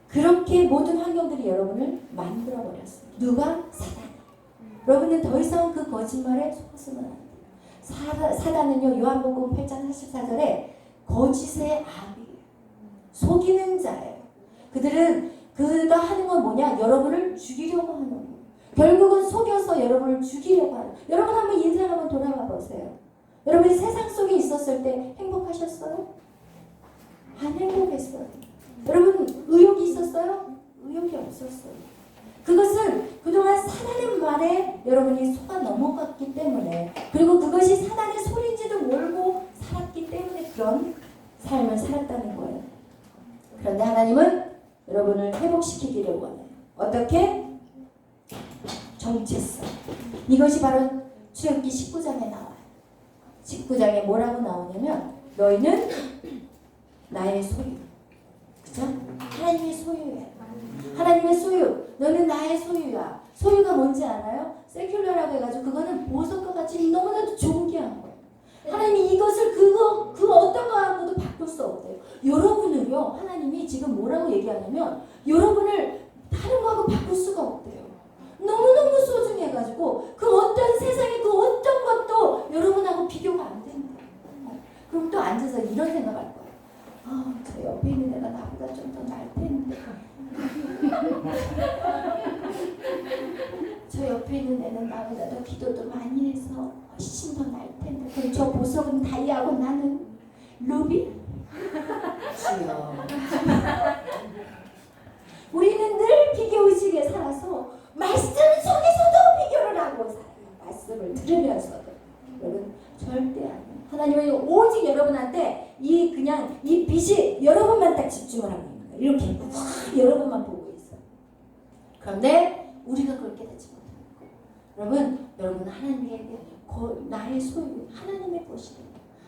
Speaker 2: 그렇게 모든 환경들이 여러분을 만들어 버렸어요. 누가? 사단이. 여러분은 더 이상 그 거짓말에 속아서는 안 돼요. 사단은요 요한복음 8장 44절에 거짓의 아비예요. 속이는 자예요. 그들은 그가 하는 건 뭐냐? 여러분을 죽이려고 하는 거예요. 결국은 속여서 여러분을 죽이려고 하는 거예요. 여러분 한번 인생 한번 돌아가 보세요. 여러분이 세상 속에 있었을 때 행복하셨어요? 안 행복했어요. 여러분 의욕이 있었어요? 의욕이 없었어요. 그것은 그동안 사단의 말에 여러분이 속아 넘어갔기 때문에 그리고 그것이 사단의 소리인지도 모르고 살았기 때문에 그런 삶을 살았다는 거예요. 그런데 하나님은 여러분을 회복시키기를 원해요. 어떻게? 정체성. 이것이 바로 출애굽기 19장에 나와요. 19장에 뭐라고 나오냐면 너희는 나의 소유. 그죠? 하나님의 소유예요. 하나님의 소유. 너는 나의 소유야. 소유가 뭔지 알아요? 세큘러라고 해가지고 그거는 보석과 같이 너무나도 존귀한 거예요. 하나님이 이것을 그 어떤 거하고도 바꿀 수 없대요. 여러분을요 하나님이 지금 뭐라고 얘기하냐면 여러분을 다른 거하고 바꿀 수가 없대요. 너무너무 소중해가지고 그 어떤 세상의 그 어떤 것도 여러분하고 비교가 안 된다. 그럼 또 앉아서 이런 생각할 거예요. 저 옆에 있는 애가 나보다 좀 더 날 텐데. 저 옆에 있는 애는 나보다 더 기도도 많이 해서 훨씬 더 날 텐데. 그럼 저 보석은 다이아고 나는 루비? 주여. 우리는 늘 비교의식에 살아서 말씀 속에서도 비교를 하고 살아요. 말씀을 들으면서도. 여러분 절대 아니에요. 하나님은 오직 여러분한테 이 빛이 여러분만 딱 집중을 하고 있는 거예요. 이렇게 여러분만 보고 있어요. 그런데 우리가 그렇게 되지 못하는 거예요. 여러분 하나님에게 나의 소유 하나님의 것이래요.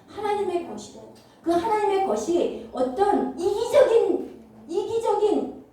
Speaker 2: 하나님의 것이래요. 그 하나님의 것이 어떤 이기적인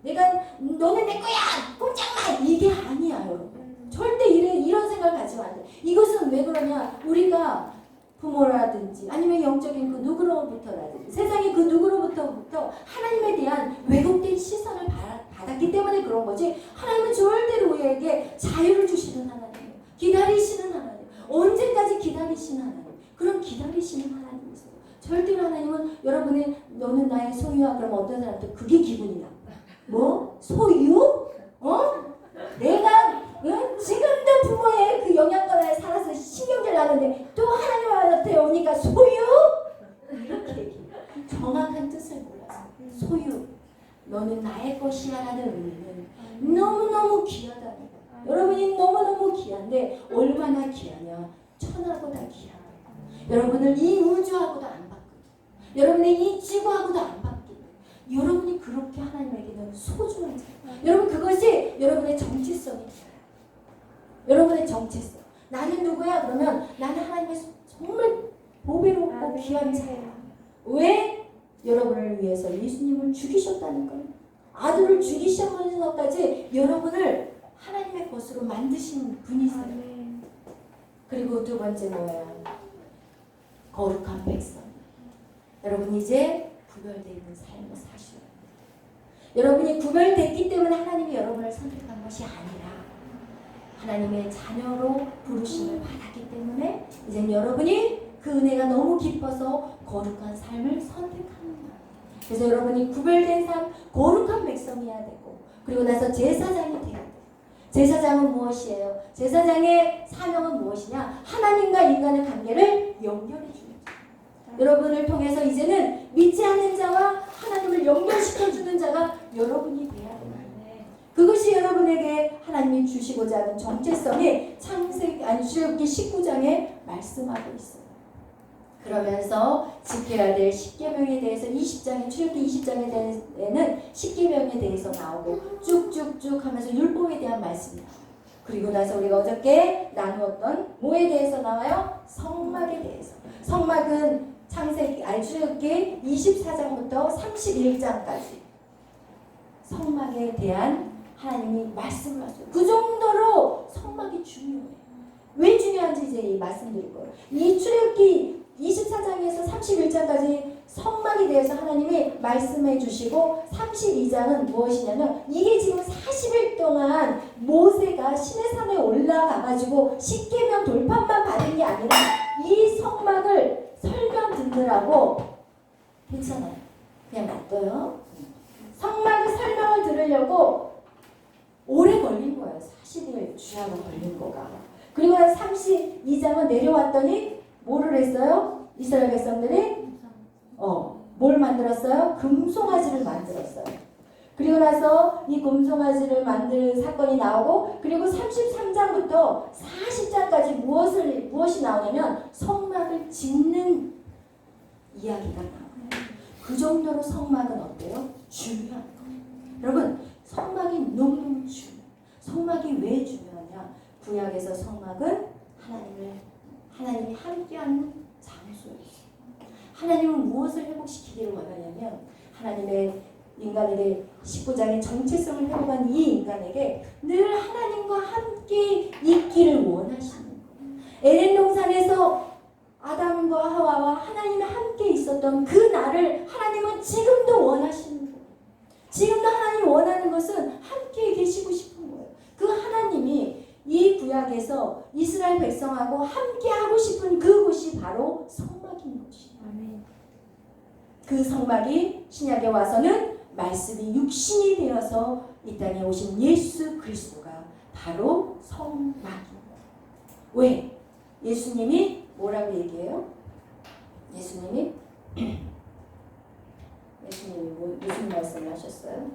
Speaker 2: 내가 너는 내 거야 꼼짝마 이게 아니야. 여러분 절대 이런 생각을 가지면 안 돼. 이것은 왜 그러냐? 그러니까 우리가 부모라든지 아니면 영적인 그 누구로부터라든지 세상의 그 누구로부터 하나님에 대한 왜곡된 시선을 받았기 때문에 그런 거지. 하나님은 절대로 우리에게 자유를 주시는 하나님, 기다리시는 하나님, 언제까지 기다리시는 하나님, 그런 기다리시는 하나님이세요. 절대로 하나님은 여러분의 너는 나의 소유야 그러면 어떤 사람도 그게 기분이 나. 뭐? 소유? 내가 지금도 부모의 그 영향권에 살아서 신경질 나는데 또 하나님한테 오니까 소유? 이렇게 얘기해요. 정확한 뜻을 몰라서 소유, 너는 나의 것이야 라는 의미는 너무너무 귀하다는 거예요. 여러분이 너무너무 귀한데 얼마나 귀하냐. 천하보다 귀하다. 여러분을 이 우주하고도 안 바꾸고 여러분의 이 지구하고도 안 바꾸고 여러분이 그렇게 하나님에게는 소중한 자예요. 여러분 그것이 여러분의 정체성이 돼요. 여러분의 정체성. 나는 누구야? 그러면 나는 하나님의 정말 보배롭고 귀한 자야. 왜? 여러분을 위해서 예수님을 죽이셨다는 거예요. 아들을 죽이시면서까지 여러분을 하나님의 것으로 만드신 분이세요. 그리고 두 번째 뭐예요? 거룩한 백성. 여러분 이제 구별되어 있는 삶을 사셔야 돼요. 여러분이 구별됐기 때문에 하나님이 여러분을 선택한 것이 아니라 하나님의 자녀로 부르심을 받았기 때문에 이제 여러분이 그 은혜가 너무 깊어서 거룩한 삶을 선택하는 거예요. 그래서 여러분이 구별된 삶, 거룩한 백성이어야 되고 그리고 나서 제사장이 되어야 돼요. 제사장은 무엇이에요? 제사장의 사명은 무엇이냐? 하나님과 인간의 관계를 연결해 주는 거예요. 여러분을 통해서 이제는 믿지 않는 자와 하나님을 연결시켜주는 자가 여러분이 돼야 돼요. 그것이 여러분에게 하나님이 주시고자 하는 정체성이 출애굽기 19장에 말씀하고 있어요. 그러면서 지켜야 될 십계명에 대해서 20장에 출애굽기 20장에는 십계명에 대해서 나오고 쭉쭉쭉 하면서 율법에 대한 말씀이 나와요. 그리고 나서 우리가 어저께 나누었던 뭐에 대해서 나와요? 성막에 대해서. 성막은 출애굽기 24장부터 31장까지 성막에 대한 하나님이 말씀을 하셨어요. 그 정도로 성막이 중요해요. 왜 중요한지 이제 말씀드릴 거예요. 이 출애굽기 24장에서 31장까지 성막에 대해서 하나님이 말씀해 주시고 32장은 무엇이냐면 이게 지금 40일 동안 모세가 시내산에 올라가가지고 십계명 돌판만 받은 게 아니라 이 성막을 설명 듣느라고 괜찮아요. 그냥 놔둬요. 성막의 설명을 들으려고 오래 걸린 거예요. 40일 주야로 걸린 거가. 그리고 32장은 내려왔더니 뭐를 했어요? 이스라엘 백성들이 뭘 만들었어요? 금송아지를 만들었어요. 그리고 나서 이 금송아지를 만들 사건이 나오고 그리고 33장부터 40장까지 무엇이 나오냐면 성막을 짓는 이야기가 나와요. 그 정도로 성막은 어때요? 중요한 거예요. 여러분 성막이 너무너무 중요해요. 성막이 왜 중요하냐? 구약에서 성막은 하나님이 함께하는 장소예요. 하나님은 무엇을 회복시키기를 원하냐면 하나님의 인간에게 19장의 정체성을 회복한 이 인간에게 늘 하나님과 함께 있기를 원하시는 거예요. 에덴 동산에서 아담과 하와와 하나님이 함께 있었던 그 날을 하나님은 지금도 원하시는 거예요. 지금도 하나님이 원하는 것은 함께 계시고 싶은 거예요. 그 하나님이 이 구약에서 이스라엘 백성하고 함께 하고 싶은 그곳이 바로 성막인 곳이에요. 그 성막이 신약에 와서는 말씀이 육신이 되어서 이 땅에 오신 예수 그리스도가 바로 성막입니다. 왜? 예수님이 뭐라고 얘기해요? 예수님이 무슨 말씀을 하셨어요?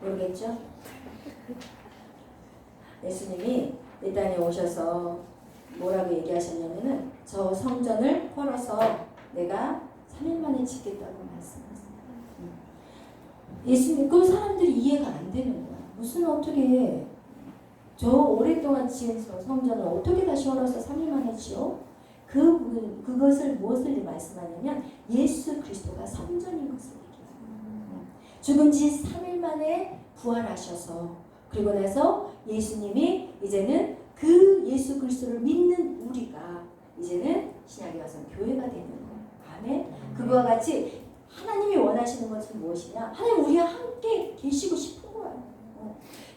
Speaker 2: 모르겠죠? 예수님이 이 땅에 오셔서 뭐라고 얘기하셨냐면은 저 성전을 헐어서 내가 3일 만에 짓겠다고 말씀하셨어요. 예수님 그 사람들이 이해가 안 되는 거야. 무슨 어떻게 저 오랫동안 지은 성전을 어떻게 다시 헐어서 3일 만에 지어? 그것을 무엇을 말씀하냐면 예수 그리스도가 성전인 것을 얘기해요. 죽은 지 3일 만에 부활하셔서 그리고 나서 예수님이 이제는 그 예수 그리스도를 믿는 우리가 이제는 신약에 와서 교회가 되는 거예요. 아멘. 그거와 같이 하나님이 원하시는 것은 무엇이냐? 하나님 우리와 함께 계시고 싶은 거예요.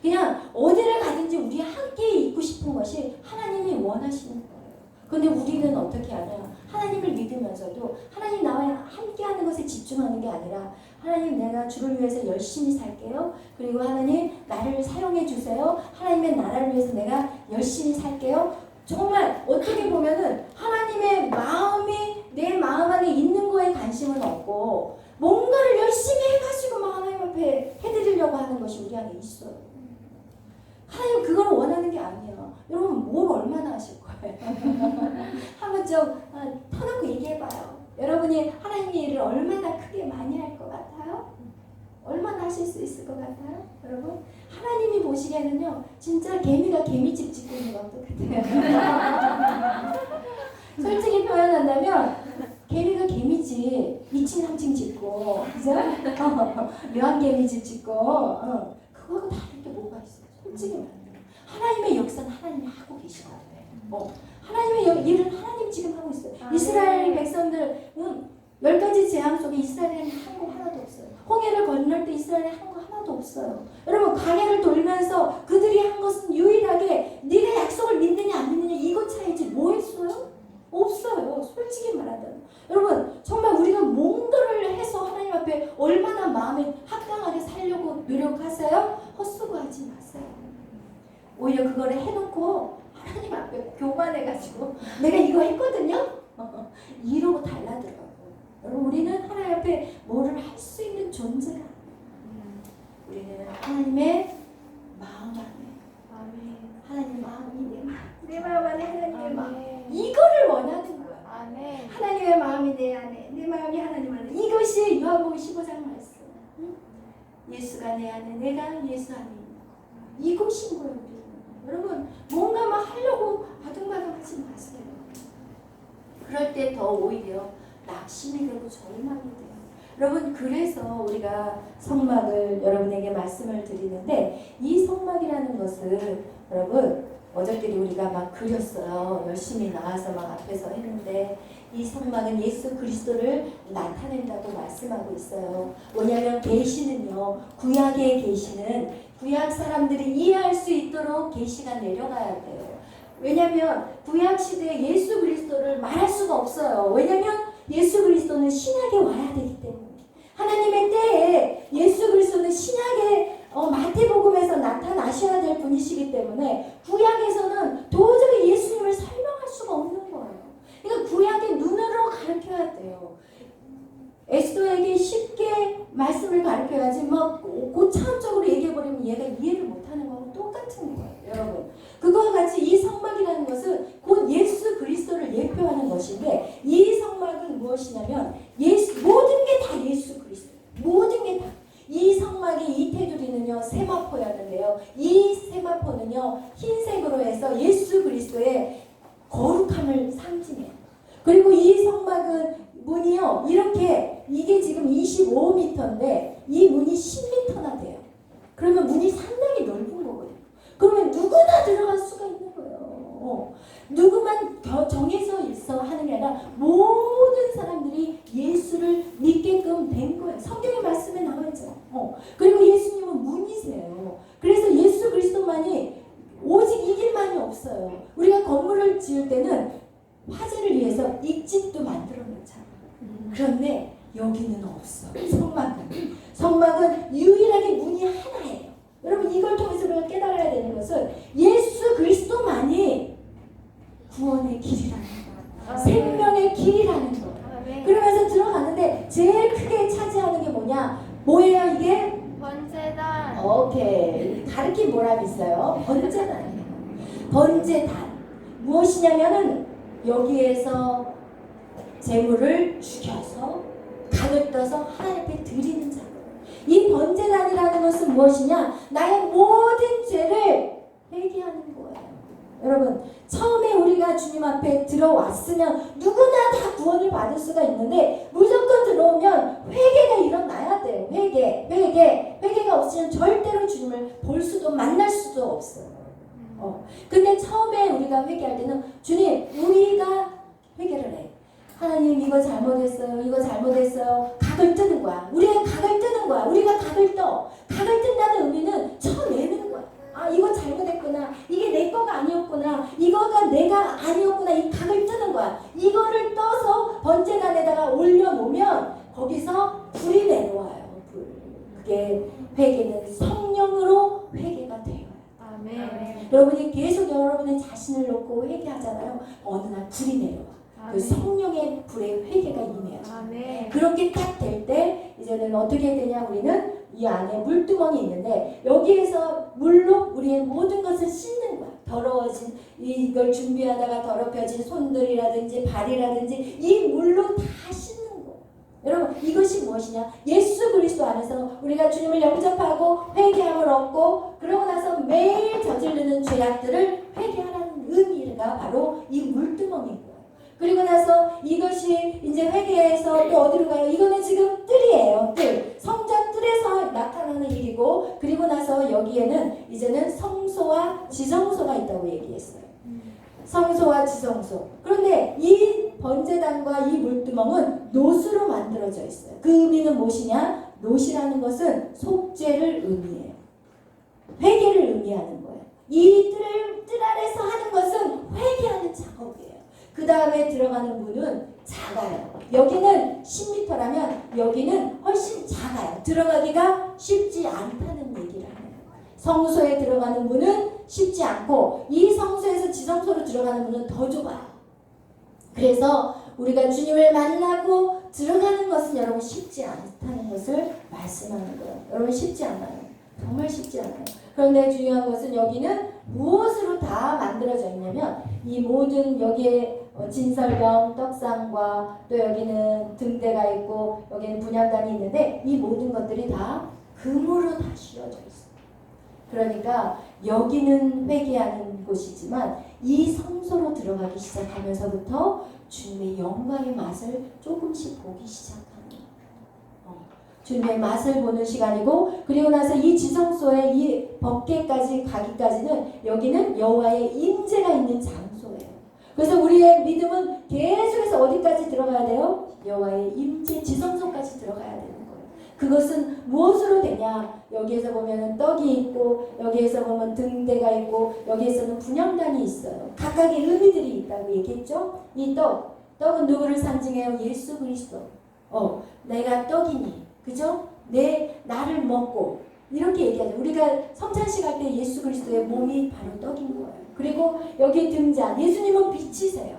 Speaker 2: 그냥 어디를 가든지 우리와 함께 있고 싶은 것이 하나님이 원하시는 거예요. 그런데 우리는 어떻게 하냐? 하나님을 믿으면서도 하나님 나와 함께하는 것에 집중하는 게 아니라 하나님 내가 주를 위해서 열심히 살게요. 그리고 하나님 나를 사용해 주세요. 하나님의 나라를 위해서 내가 열심히 살게요. 정말 어떻게 보면은 하나님의 마음이 내 마음 안에 있는 거에 관심은 없고 뭔가를 열심히 해가지고 막 하나님 앞에 해드리려고 하는 것이 우리 안에 있어요. 하나님 그걸 원하는 게 아니에요. 여러분 뭘 얼마나 하실 거예요? 한번 좀 터놓고 얘기해봐요. 여러분이 하나님의 일을 얼마나 크게 많이 할 것 같아요? 얼마나 하실 수 있을 것 같아요? 여러분 하나님이 보시기에는요 진짜 개미가 개미집 짓고 있는 것 같아요. 솔직히 표현한다면 개미가 개미집 2층 3층 짓고 그죠? 묘한개미집 짓고 그거하고 다른 게 뭐가 있어요? 솔직히 말하면 하나님의 역사는 하나님이 하고 계시거든요. 하나님의 일은 하나님 지금 하고 있어요. 이스라엘 백성들 10가지 재앙 속에 이스라엘은 한 거 하나도 없어요. 홍해를 건널 때 이스라엘에 한 거 하나도 없어요. 여러분 광야를 돌면서 그들이 한 것은 유일하게 네가 약속을 믿느냐 안 믿느냐 이것 차이지 뭐 했어요? 없어요. 솔직히 말한다면 여러분 정말 우리가 뭔가를 해서 하나님 앞에 얼마나 마음에 합당하게 살려고 노력하세요? 헛수고하지 마세요. 오히려 그거를 해놓고 하나님 앞에 교만해가지고 내가 이거 했거든요? 이러고 달라들어요. 여러분 우리는 하나님 앞에 뭐를 할 수 있는 존재가 아니에요. 우리는 하나님의 마음 안에 하나님 마음이 내 마음 안에 하나님의 마음 이거를 원하는 거야. 하나님의 마음이 내 안에 내 마음이 하나님 안에 이것이 요한복음 15장 말씀. 예수가 내 안에 내가 예수 안에 있는 거 이것인 거예요. 우리는. 여러분 뭔가 막 하려고 바둥바둥하지 마세요. 그럴 때 더 오히려 낙심이 되고 절망이 돼요. 여러분 그래서 우리가 성막을 여러분에게 말씀을 드리는데 이 성막이라는 것을 여러분 어저께도 우리가 막 그렸어요. 열심히 나와서 막 앞에서 했는데 이 성막은 예수 그리스도를 나타낸다고 말씀하고 있어요. 왜냐하면 계시는요 구약의 계시는 구약 사람들이 이해할 수 있도록 계시가 내려가야 돼요. 왜냐하면 구약 시대에 예수 그리스도를 말할 수가 없어요. 왜냐하면 예수 그리스도는 신약에 와야 되기 때문에 하나님의 때에 예수 그리스도는 신약에 마태복음에서 나타나셔야 될 분이시기 때문에 구약에서는 도저히 예수님을 설명할 수가 없는 거예요. 그러니까 구약의 눈으로 가르쳐야 돼요. 에스더에게 쉽게 말씀을 가르쳐야지 막 고차원적으로 얘기해버리면 얘가 이해를 못하는 거하고 똑같은 거예요. 여러분 그거와 같이 이 성막이라는 것은 곧 예수 그리스도를 예표하는 것인데 이 성막은 무엇이냐면 모든 게 다 예수 그리스도 모든 게 다 이 성막의 이 테두리는요 세마포였는데요 이 세마포는요 흰색으로 해서 예수 그리스도의 거룩함을 상징해요. 그리고 이 성막은 문이요 이렇게 이게 지금 25m인데 이 문이 10m나 돼요. 그러면 문이 상당히 넓은 거거든요. 그러면 누구나 들어갈 수가 있는 거예요. 누구만 정해서 있어 하는 게 아니라 모든 사람들이 예수를 믿게끔 된 거예요. 성경의 말씀에 나와있죠. 그리고 예수님은 문이세요. 그래서 예수 그리스도만이 오직 이 길만이 없어요. 우리가 건물을 지을 때는 화재를 위해서 익집도 만들어 놓잖아요. 그런데 여기는 없어. 성막은 유일하게 문이 하나예요. 여러분 이걸 통해서 우리가 깨달아야 되는 것은 예수 그리스도만이 구원의 길이라는 거, 생명의 길이라는 거. 그러면서 들어가는데 제일 크게 차지하는 게 뭐예요 이게?
Speaker 3: 번제단.
Speaker 2: 오케이. 가르친 보람이 있어요. 번제단이에요. 번제단. 무엇이냐면은 여기에서 제물을 죽여서 간을 떠서 하나님 앞에 드리는 작업. 이 번제단이라는 것은 무엇이냐? 나의 모든 죄를 회개하는 거예요. 여러분 처음에 우리가 주님 앞에 들어왔으면 누구나 다 구원을 받을 수가 있는데 무조건 들어오면 회개가 일어나야 돼요. 돼요. 회개가 없으면 절대로 주님을 볼 수도 만날 수도 없어요. 근데 처음에 우리가 회개할 때는 주님 우리가 회개를 해. 하나님 이거 잘못했어요. 이거 잘못했어요. 각을 뜨는 거야. 우리가 각을 뜨는 거야. 우리가 각을 떠. 각을 뜬다는 의미는 쳐내는 거야. 아 이거 잘못했구나. 이게 내 거가 아니었구나. 이거가 내가 아니었구나. 이 각을 뜨는 거야. 이거를 떠서 번제단에다가 올려놓으면 거기서 불이 내려와요. 불. 그게 회개는 성령으로 회개가 돼요.
Speaker 3: 아멘.
Speaker 2: 여러분이 계속 여러분의 자신을 놓고 회개하잖아요. 어느 날 불이 내려와. 그 성령의 불의 회개가 임해요.
Speaker 3: 아멘.
Speaker 2: 그렇게 딱 될 때 이제는 어떻게 되냐 우리는 이 안에 물두멍이 있는데 여기에서 물로 우리의 모든 것을 씻는 거야. 더러워진 이걸 준비하다가 더럽혀진 손들이라든지 발이라든지 이 물로 다 씻는 거야. 여러분 이것이 무엇이냐? 예수 그리스도 안에서 우리가 주님을 영접하고 회개함을 얻고 그러고 나서 매일 저지르는 죄악들을 회개하라는 의미가 바로 이 물두멍인 거야. 그리고 나서 이것이 이제 회개해서 또 어디로 가요? 이거는 지금 뜰이에요. 뜰. 성전 뜰에서 나타나는 일이고 그리고 나서 여기에는 이제는 성소와 지성소가 있다고 얘기했어요. 성소와 지성소. 그런데 이 번제단과 이 물두멍은 노수로 만들어져 있어요. 그 의미는 무엇이냐? 노시라는 것은 속죄를 의미해요. 회개를 의미하는 거예요. 이 뜰 아래서 하는 것은 회개하는 작업이에요. 그 다음에 들어가는 문은 작아요. 여기는 10m라면 여기는 훨씬 작아요. 들어가기가 쉽지 않다는 얘기를 하네요. 성소에 들어가는 문은 쉽지 않고 이 성소에서 지성소로 들어가는 문은 더 좁아요. 그래서 우리가 주님을 만나고 들어가는 것은 여러분 쉽지 않다는 것을 말씀하는 거예요. 여러분 쉽지 않아요. 정말 쉽지 않아요. 그런데 중요한 것은 여기는 무엇으로 다 만들어져 있냐면 이 모든 여기에 진설병, 떡상과 또 여기는 등대가 있고 여기는 분향단이 있는데 이 모든 것들이 다 금으로 다 씌워져 있어요. 그러니까 여기는 회개하는 곳이지만 이 성소로 들어가기 시작하면서부터 주님의 영광의 맛을 조금씩 보기 시작합니다. 주님의 맛을 보는 시간이고 그리고 나서 이 지성소의 이 법궤까지 가기까지는 여기는 여호와의 임재가 있는 장소예요. 그래서 우리의 믿음은 계속해서 어디까지 들어가야 돼요? 여호와의 임재 지성소까지 들어가야 되는 거예요. 그것은 무엇으로 되냐? 여기에서 보면 떡이 있고 여기에서 보면 등대가 있고 여기에서는 분향단이 있어요. 각각의 의미들이 있다고 얘기했죠? 이 떡은 누구를 상징해요? 예수 그리스도. 내가 떡이니 그죠? 나를 먹고 이렇게 얘기하죠. 우리가 성찬식 할 때 예수 그리스도의 몸이 바로 떡인 거예요. 그리고 여기 등잔, 예수님은 빛이세요.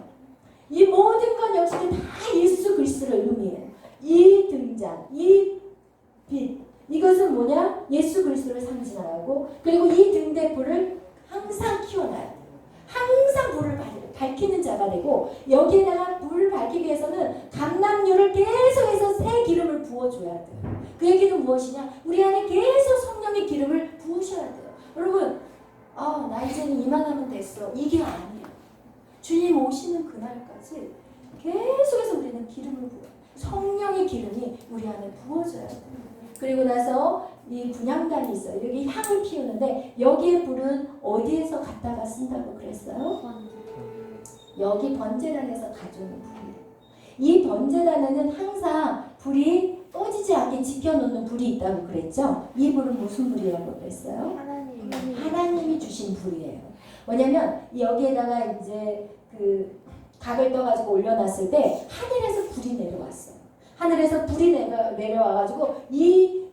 Speaker 2: 이 모든 건 역시 다 예수 그리스도를 의미해요. 이 등잔, 이 빛, 이것은 뭐냐? 예수 그리스도를 상징하고 그리고 이 등대불을 항상 키워놔야 돼요. 항상 불을 밝히는 자가 되고 여기에다가 불을 밝히기 위해서는 감람유를 계속해서 새 기름을 부어줘야 돼요. 그 얘기는 무엇이냐? 우리 안에 계속 성령의 기름을 부으셔야 돼요. 여러분 나 이제는 이만하면 됐어. 이게 아니에요. 주님 오시는 그날까지 계속해서 우리는 기름을 부어요. 성령의 기름이 우리 안에 부어져야 돼요. 그리고 나서 이 분향단이 있어요. 여기 향을 피우는데 여기에 불은 어디에서 갖다가 쓴다고 그랬어요? 여기 번제단에서 가져오는 불이에요. 이 번제단에는 항상 불이 꺼지지 않게 지켜놓는 불이 있다고 그랬죠? 이 불은 무슨 불이라고 그랬어요? 하나님이 주신 불이에요. 왜냐면 여기에다가 이제 그 각을 떠가지고 올려놨을 때 하늘에서 불이 내려왔어요. 하늘에서 불이 내려와가지고 이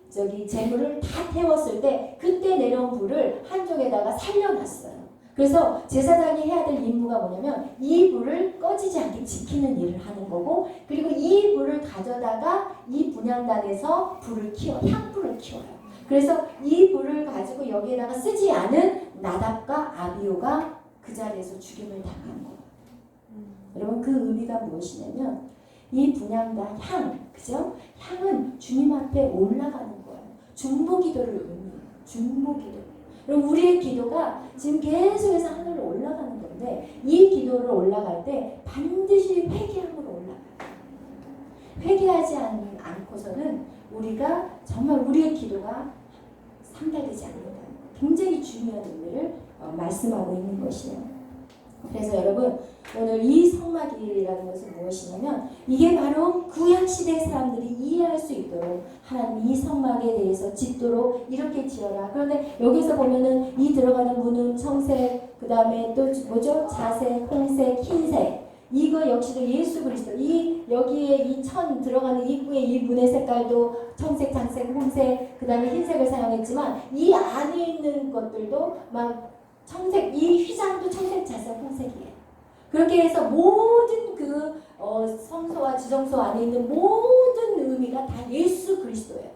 Speaker 2: 재물을 다 태웠을 때 그때 내려온 불을 한쪽에다가 살려놨어요. 그래서 제사장이 해야 될 임무가 뭐냐면 이 불을 꺼지지 않게 지키는 일을 하는 거고 그리고 이 불을 가져다가 이 분향단에서 향불을 키워요. 그래서 이 불을 가지고 여기에다가 쓰지 않은 나답과 아비후가 그 자리에서 죽임을 당한 거예요. 여러분 그 의미가 무엇이냐면 이 분향단 그죠? 향은 주님 앞에 올라가는 거예요. 중보기도를 의미해요. 중보기도. 그리고 우리의 기도가 지금 계속해서 하늘로 올라가는 건데 이 기도를 올라갈 때 반드시 회개함으로 올라가요. 회개하지 않고서는 우리가 정말 우리의 기도가 상달되지 않는다는 것. 굉장히 중요한 의미를 말씀하고 있는 것이에요. 그래서 여러분 오늘 이 성막이라는 것은 무엇이냐면 이게 바로 구약시대 사람들이 이해할 수 있도록 하나님 이 성막에 대해서 짓도록 이렇게 지어라. 그런데 여기서 보면은 이 들어가는 문은 청색, 그 다음에 또 뭐죠? 자색, 홍색, 흰색. 이거 역시도 예수 그리스도. 이 여기에 이 천 들어가는 입구에 이 문의 색깔도 청색, 장색, 홍색, 그 다음에 흰색을 사용했지만 이 안에 있는 것들도 막 청색, 이 휘장도 청색, 자색, 홍색이에요. 그렇게 해서 모든 그 성소와 지성소 안에 있는 모든 의미가 다 예수 그리스도예요.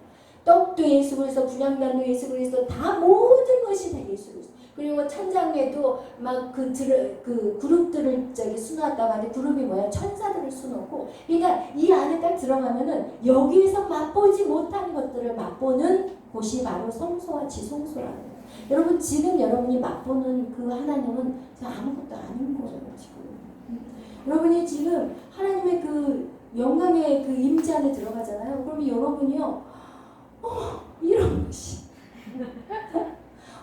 Speaker 2: 떡도 예수 그리스도, 분향단도 예수 그리스도, 다 모든 것이 다 예수 그리스도. 그리고 천장에도 막 그 그룹들을 저기 수놓았다고 하는데 그룹이 뭐야? 천사들을 수놓고. 그러니까 이 안에 딱 들어가면은 여기에서 맛보지 못한 것들을 맛보는 곳이 바로 성소와 지성소라는 거예요. 여러분 지금 여러분이 맛보는 그 하나님은 아무것도 아닌 거예요 지금. 여러분이 지금 하나님의 그 영광의 그 임재 안에 들어가잖아요. 그러면 여러분이요, 이런 것이,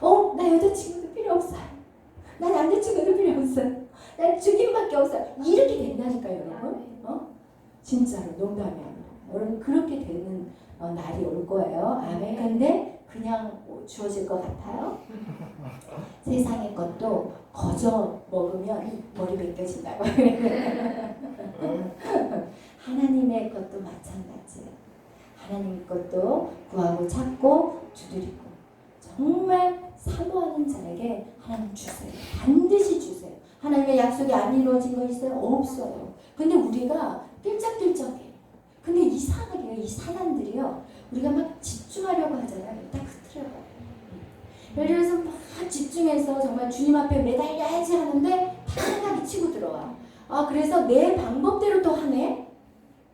Speaker 2: 나 여자친구도 필요 없어요. 난 남자친구도 필요 없어요. 난 주님밖에 없어요. 이렇게 된다니까요, 여러분. 진짜로 농담이 아니에요. 여러분 그렇게 되는 날이 올 거예요. 아멘. 근데 그냥 주어질 것 같아요. 세상의 것도 거저 먹으면 머리 벗겨진다고. 하나님의 것도 마찬가지예요. 하나님 것도 구하고 찾고 두드리고 정말 사모하는 자에게 하나님 주세요. 반드시 주세요. 하나님의 약속이 안 이루어진 거 있어요? 없어요. 근데 우리가 낄짝낄짝해. 근데 이상하게요. 이 사람들이요. 우리가 막 집중하려고 하잖아요. 딱 흐트려요. 예를 들어서 막 집중해서 정말 주님 앞에 매달려야지 하는데 다 생각이 치고 들어와. 그래서 내 방법대로 또 하네?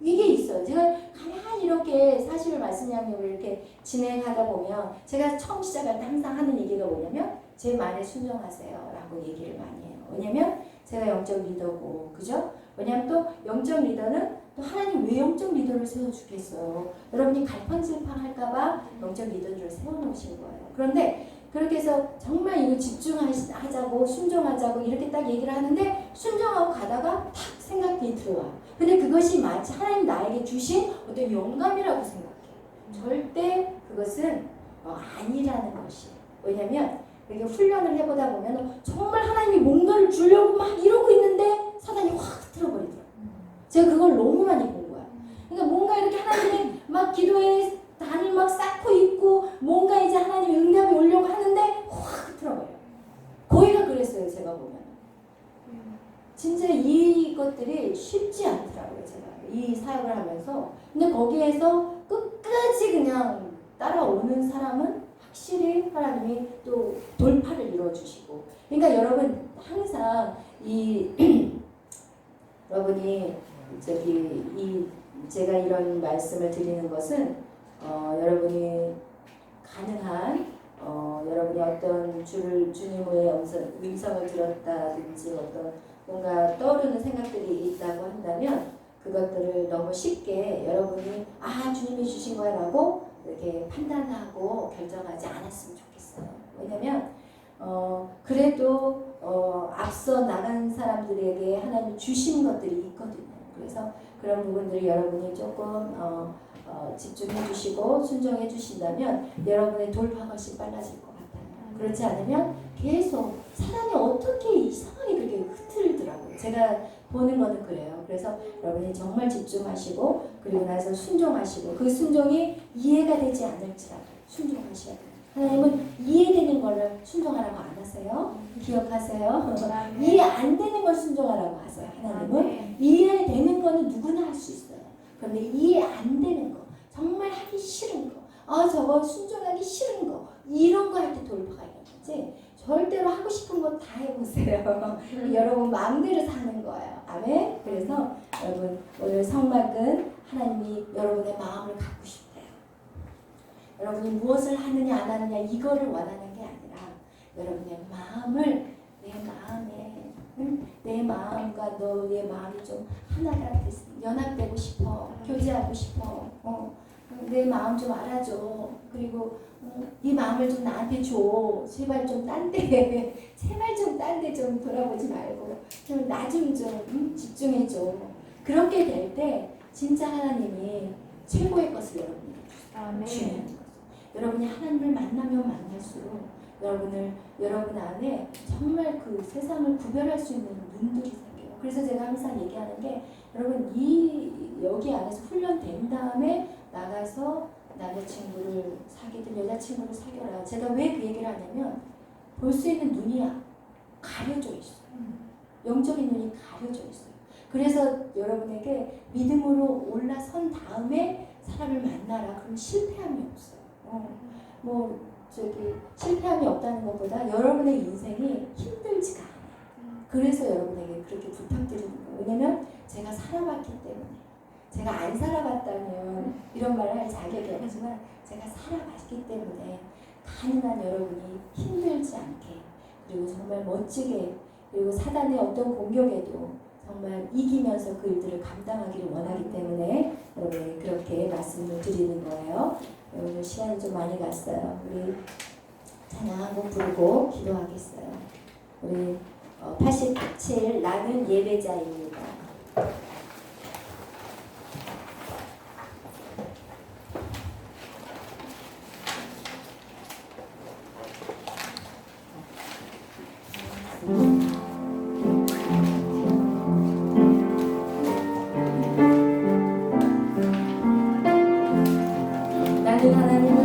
Speaker 2: 이게 있어요. 제가 가만히 이렇게 사실을 말씀양육을 이렇게 진행하다 보면 제가 처음 시작할 때 항상 하는 얘기가 뭐냐면 제 말에 순종하세요 라고 얘기를 많이 해요. 왜냐면 제가 영적 리더고, 그죠? 왜냐면 또 영적 리더는 또 하나님 왜 영적 리더를 세워주겠어요? 여러분이 갈팡질팡 할까봐 영적 리더를 세워놓으신 거예요. 그런데 그렇게 해서 정말 이거 집중하자고 순종하자고 이렇게 딱 얘기를 하는데 순종하고 가다가 탁 생각이 들어와. 근데 그것이 마치 하나님 나에게 주신 어떤 영감이라고 생각해. 절대 그것은 아니라는 것이에요. 왜냐면 이렇게 훈련을 해보다 보면 정말 하나님이 뭔가를 주려고 막 이러고 있는데 사단이 확 틀어버리더라고요. 제가 그걸 너무 많이 본 거야. 그러니까 뭔가 이렇게 하나님이 막 기도에 단을 막 쌓고 있고 뭔가 이제 하나님의 응답이 오려고 하는데 확 틀어버려요. 거기가 그랬어요. 제가 보면. 진짜 이것들이 쉽지 않더라고요. 제가 이 사역을 하면서. 근데 거기에서 끝까지 그냥 따라오는 사람은 확실히 하나님이 또 돌파를 이루어주시고. 그러니까 여러분 항상 여러분이 제가 이런 말씀을 드리는 것은 여러분이 가능한 여러분이 어떤 주님의 음성을 들었다든지 어떤 뭔가 떠오르는 생각들이 있다고 한다면 그것들을 너무 쉽게 여러분이 주님이 주신 거야 라고 이렇게 판단하고 결정하지 않았으면 좋겠어요. 왜냐면 그래도 앞서 나간 사람들에게 하나님 주신 것들이 있거든요. 그래서 그런 부분들을 여러분이 조금 집중해 주시고 순종해 주신다면 여러분의 돌파가 훨씬 빨라질 것 같아요. 그렇지 않으면 계속 사단이 어떻게 이상하게 그렇게 흐트리더라고요. 제가 보는 거는 그래요. 그래서 여러분이 정말 집중하시고 그리고 나서 순종하시고 그 순종이 이해가 되지 않을지라도 순종하셔야 돼요. 하나님은 이해되는 거를 순종하라고 안 하세요. 기억하세요. 이해 안 되는 걸 순종하라고 하세요. 하나님은 이해되는 거는 누구나 할 수 있어요. 그런데 이해 안 되는 거, 정말 하기 싫은 거, 저거 순종하기 싫은 거, 이런 거 할 때 돌파가 있는 거지. 절대로 하고 싶은 거 다 해보세요. 여러분 마음대로 사는 거예요. 아멘. 그래서 여러분 오늘 성막은 하나님이 여러분의 마음을 갖고 싶대요. 여러분이 무엇을 하느냐 안 하느냐 이거를 원하는 게 아니라 여러분의 마음을 내 마음과 너의 마음이 좀 하나가 연합되고 싶어. 교제하고 싶어. 내 마음 좀 알아줘. 그리고 네 마음을 좀 나한테 줘. 제발 좀 딴 데, 제발 좀 딴 데 좀 돌아보지 말고 나 좀 집중해줘. 그렇게 될 때 진짜 하나님이 최고의 것을 여러분에게 주시는
Speaker 3: 아멘.
Speaker 2: 거죠. 여러분이 하나님을 만나면 만날수록 여러분 안에 정말 그 세상을 구별할 수 있는 눈들이 생겨요. 그래서 제가 항상 얘기하는 게 여러분 여기 안에서 훈련된 다음에 나가서 남자친구를 사귀든 여자친구를 사귀어라. 제가 왜 그 얘기를 하냐면 볼 수 있는 눈이 가려져 있어요. 영적인 눈이 가려져 있어요. 그래서 여러분에게 믿음으로 올라선 다음에 사람을 만나라. 그럼 실패함이 없어요. 실패함이 없다는 것보다 여러분의 인생이 힘들지가 않아요. 그래서 여러분에게 그렇게 부탁드리는 거예요. 왜냐면 제가 살아봤기 때문에. 제가 안 살아봤다면 이런 말을 할 자격이 없지만 제가 살아봤기 때문에 가능한 여러분이 힘들지 않게 그리고 정말 멋지게 그리고 사단의 어떤 공격에도 정말 이기면서 그 일들을 감당하기를 원하기 때문에 여러분 그렇게 말씀을 드리는 거예요. 오늘 시간이 좀 많이 갔어요. 우리 찬양 한 곡 부르고 기도하겠어요. 우리 87 나는 예배자입니다. 나는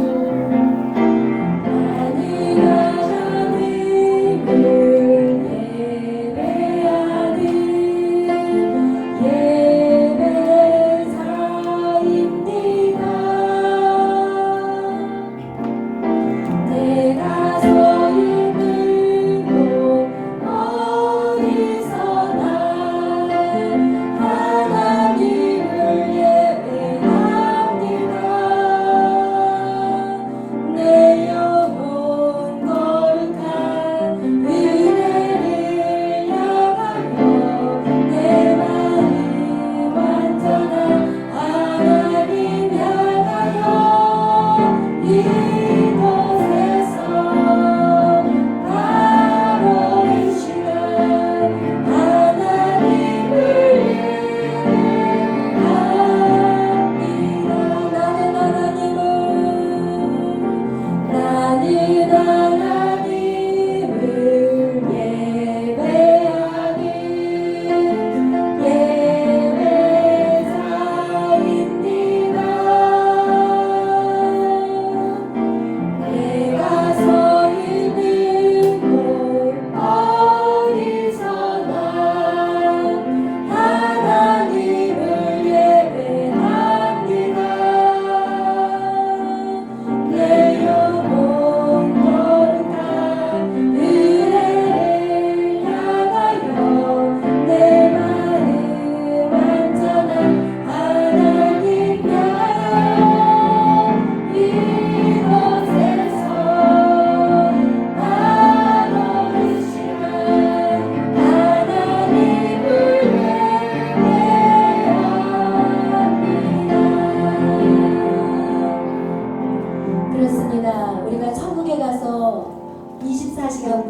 Speaker 2: 내가 서 있는 곳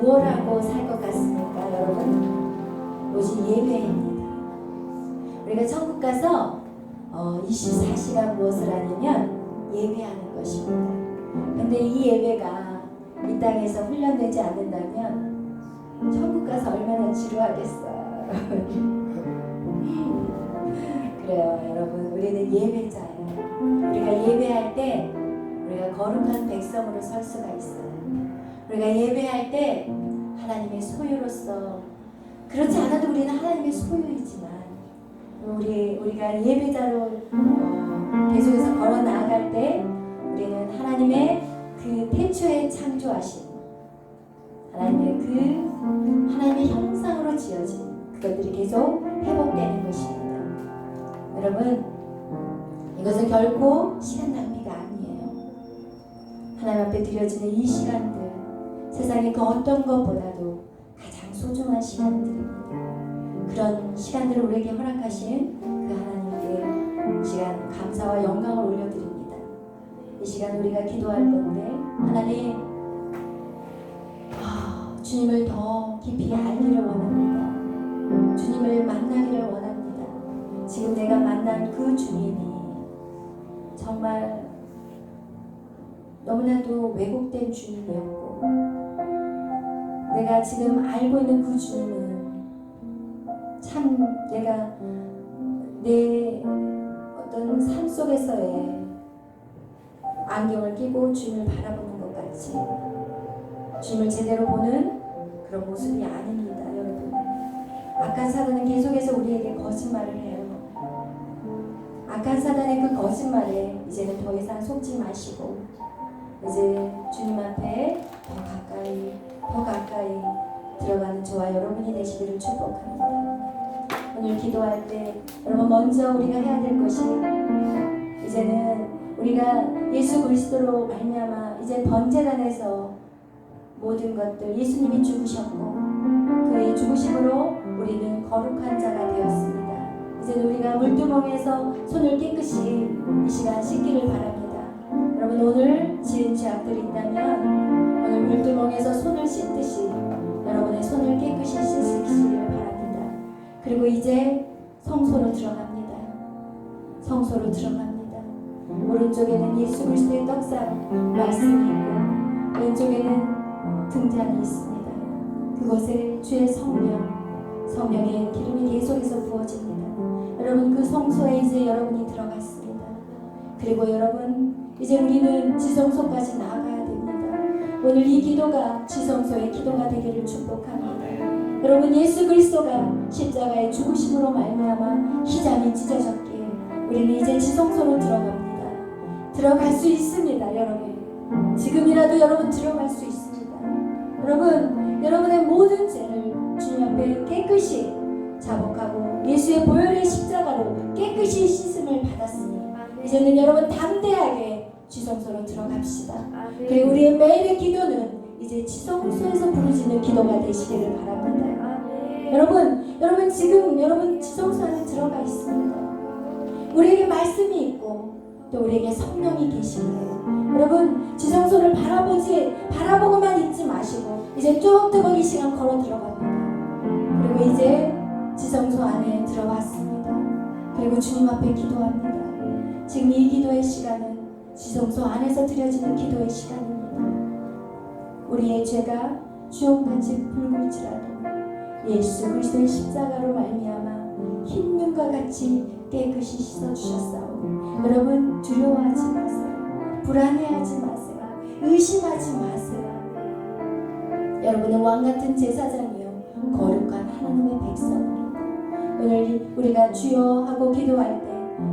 Speaker 2: 뭘 하고 살 것 같습니까, 여러분? 오직 예배입니다. 우리가 천국 가서 24시간 무엇을 하냐면 예배하는 것입니다. 근데 이 예배가 이 땅에서 훈련되지 않는다면 천국 가서 얼마나 지루하겠어요. 그래요, 여러분. 우리는 예배자예요. 우리가 예배할 때 우리가 거룩한 백성으로 설 수가 있어요. 우리가 예배할 때 하나님의 소유로서, 그렇지 않아도 우리는 하나님의 소유이지만 우리가 예배자로 계속해서 걸어 나아갈 때 우리는 하나님의 그 태초에 창조하신 하나님의 형상으로 지어진 그것들이 계속 회복되는 것입니다. 여러분, 이것은 결코 시간 낭비가 아니에요. 하나님 앞에 드려지는 이 시간들, 세상의 그 어떤 것보다도 가장 소중한 시간들입니다. 그런 시간들을 우리에게 허락하신 그 하나님께 시간 감사와 영광을 올려드립니다. 이 시간 우리가 기도할 건데 하나님 주님을 더 깊이 알기를 원합니다. 주님을 만나기를 원합니다. 지금 내가 만난 그 주님이 정말 너무나도 왜곡된 주님이었고 내가 지금 알고 있는 그 주님은 참 내가 내 어떤 삶 속에서의 안경을 끼고 주님을 바라보는 것 같이 주님을 제대로 보는 그런 모습이 아닙니다, 여러분. 악한 사단은 계속해서 우리에게 거짓말을 해요. 악한 사단의 그 거짓말에 이제는 더 이상 속지 마시고 이제 주님 앞에 더 가까이 들어가는 저와 여러분이 되시기를 축복합니다. 오늘 기도할 때 여러분 먼저 우리가 해야 될 것이 이제는 우리가 예수 그리스도로 말미암아 이제 번제단에서 모든 것들 예수님이 죽으셨고 그의 죽으심으로 우리는 거룩한 자가 되었습니다. 이제는 우리가 물두멍에서 손을 깨끗이 이 시간 씻기를 바랍니다. 여러분 오늘 지은 죄악들이 있다면 오늘 물두멍에서 손을 씻듯이 여러분의 손을 깨끗이 씻으시기를 바랍니다. 그리고 이제 성소로 들어갑니다. 성소로 들어갑니다. 오른쪽에는 예수 그리스도의 떡상 말씀이 있고 왼쪽에는 등잔이 있습니다. 그곳에 주의 성령의 기름이 계속해서 부어집니다. 여러분 그 성소에 이제 여러분이 들어갔습니다. 그리고 여러분 이제 우리는 지성소까지 나아가야 됩니다. 오늘 이 기도가 지성소의 기도가 되기를 축복합니다. 여러분 예수 그리스도가 십자가의 죽으심으로 말미암아 희장이 찢어졌기에 우리는 이제 지성소로 들어갑니다. 들어갈 수 있습니다. 여러분 지금이라도 여러분 들어갈 수 있습니다. 여러분 여러분의 모든 죄를 주님 앞에 깨끗이 자복하고 예수의 보혈의 십자가로 깨끗이 씻음을 받았으니 이제는 여러분 담대하게 지성소로 들어갑시다. 그리고 우리의 매일의 기도는 이제 지성소에서 부르짖는 기도가 되시기를 바랍니다. 여러분 지금 여러분 지성소 안에 들어가 있습니다. 우리에게 말씀이 있고 또 우리에게 성령이 계시기에 여러분 지성소를 바라보고만 있지 마시고 이제 뚜벅뚜벅 이 시간 걸어 들어갑니다. 그리고 이제 지성소 안에 들어왔습니다. 그리고 주님 앞에 기도합니다. 지금 이 기도의 시간은 지성소 안에서 드려지는 기도의 시간입니다. 우리의 죄가 주홍같이 붉을지라도 예수 그리스도의 십자가로 말미암아 흰 눈과 같이 깨끗이 씻어주셨사오니 여러분 두려워하지 마세요. 불안해하지 마세요. 의심하지 마세요. 여러분은 왕같은 제사장이요 거룩한 하나님의 백성입니다. 오늘 우리가 주여 하고 기도할 때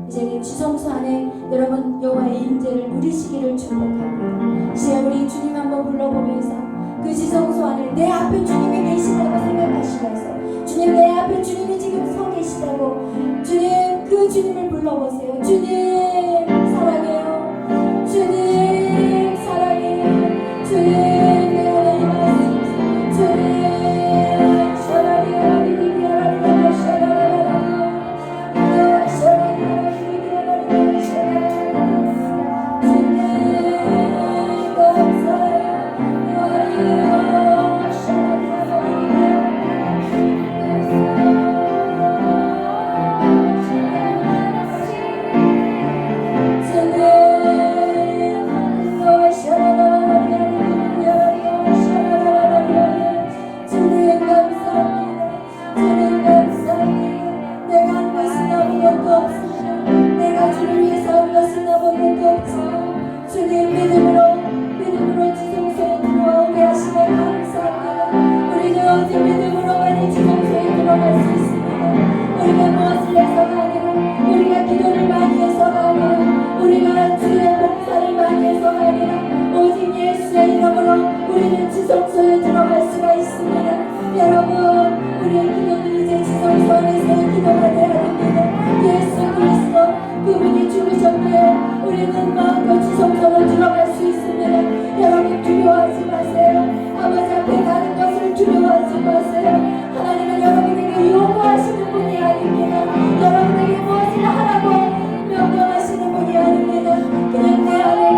Speaker 2: 이제는 지성소 안에 여러분 여호와의 임재를 누리시기를 축복합니다. 이 시간 우리 주님 한번 불러보면서 그 지성소 안에 내 앞에 주님이 계시다고 생각하시면서 주님 내 앞에 주님이 지금 서 계시다고 주님 그 주님을 불러보세요. 주님 사랑해요. 주님 사랑해요. 주님 내 안에 임하소서. 주님 여러분에게 무엇을 하라고 명령하시는 분이 아닙니다. 그냥 내 안에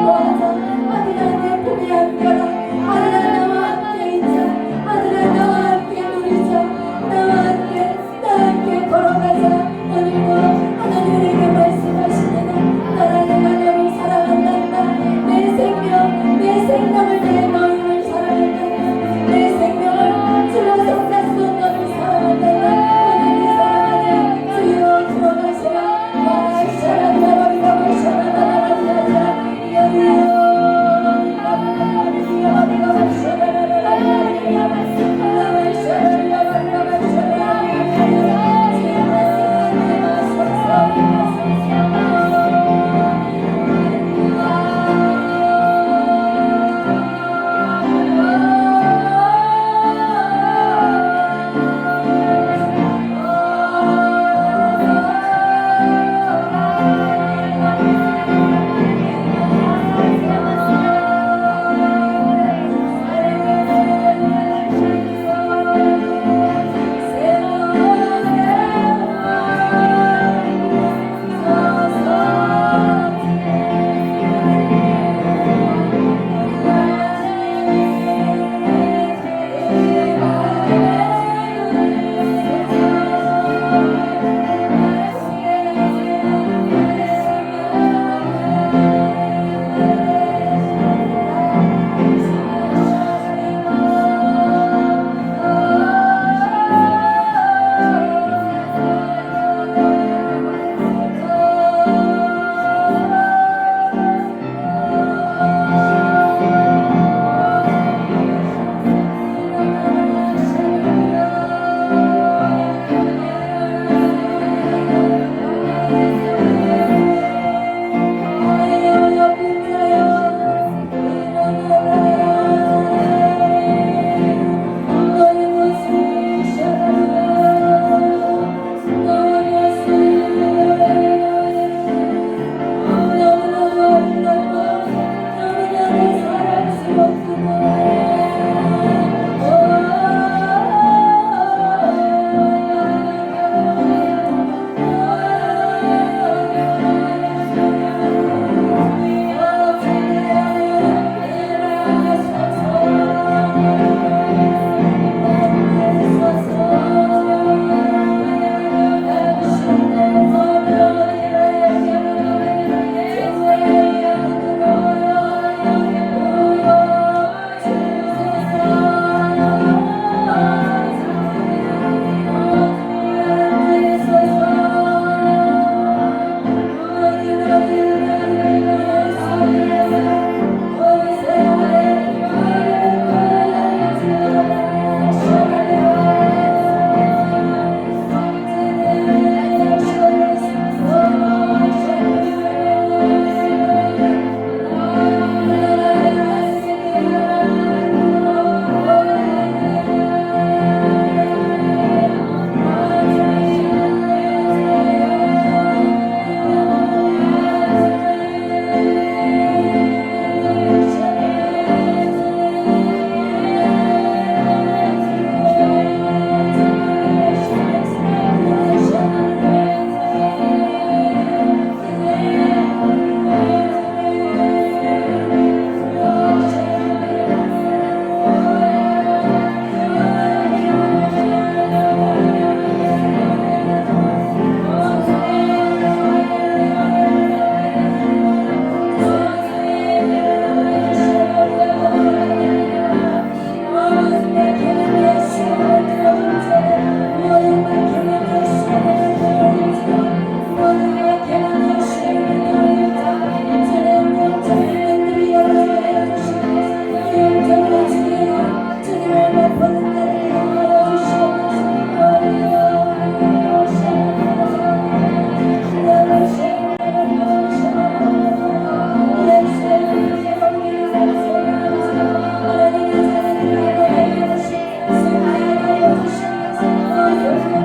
Speaker 2: 네.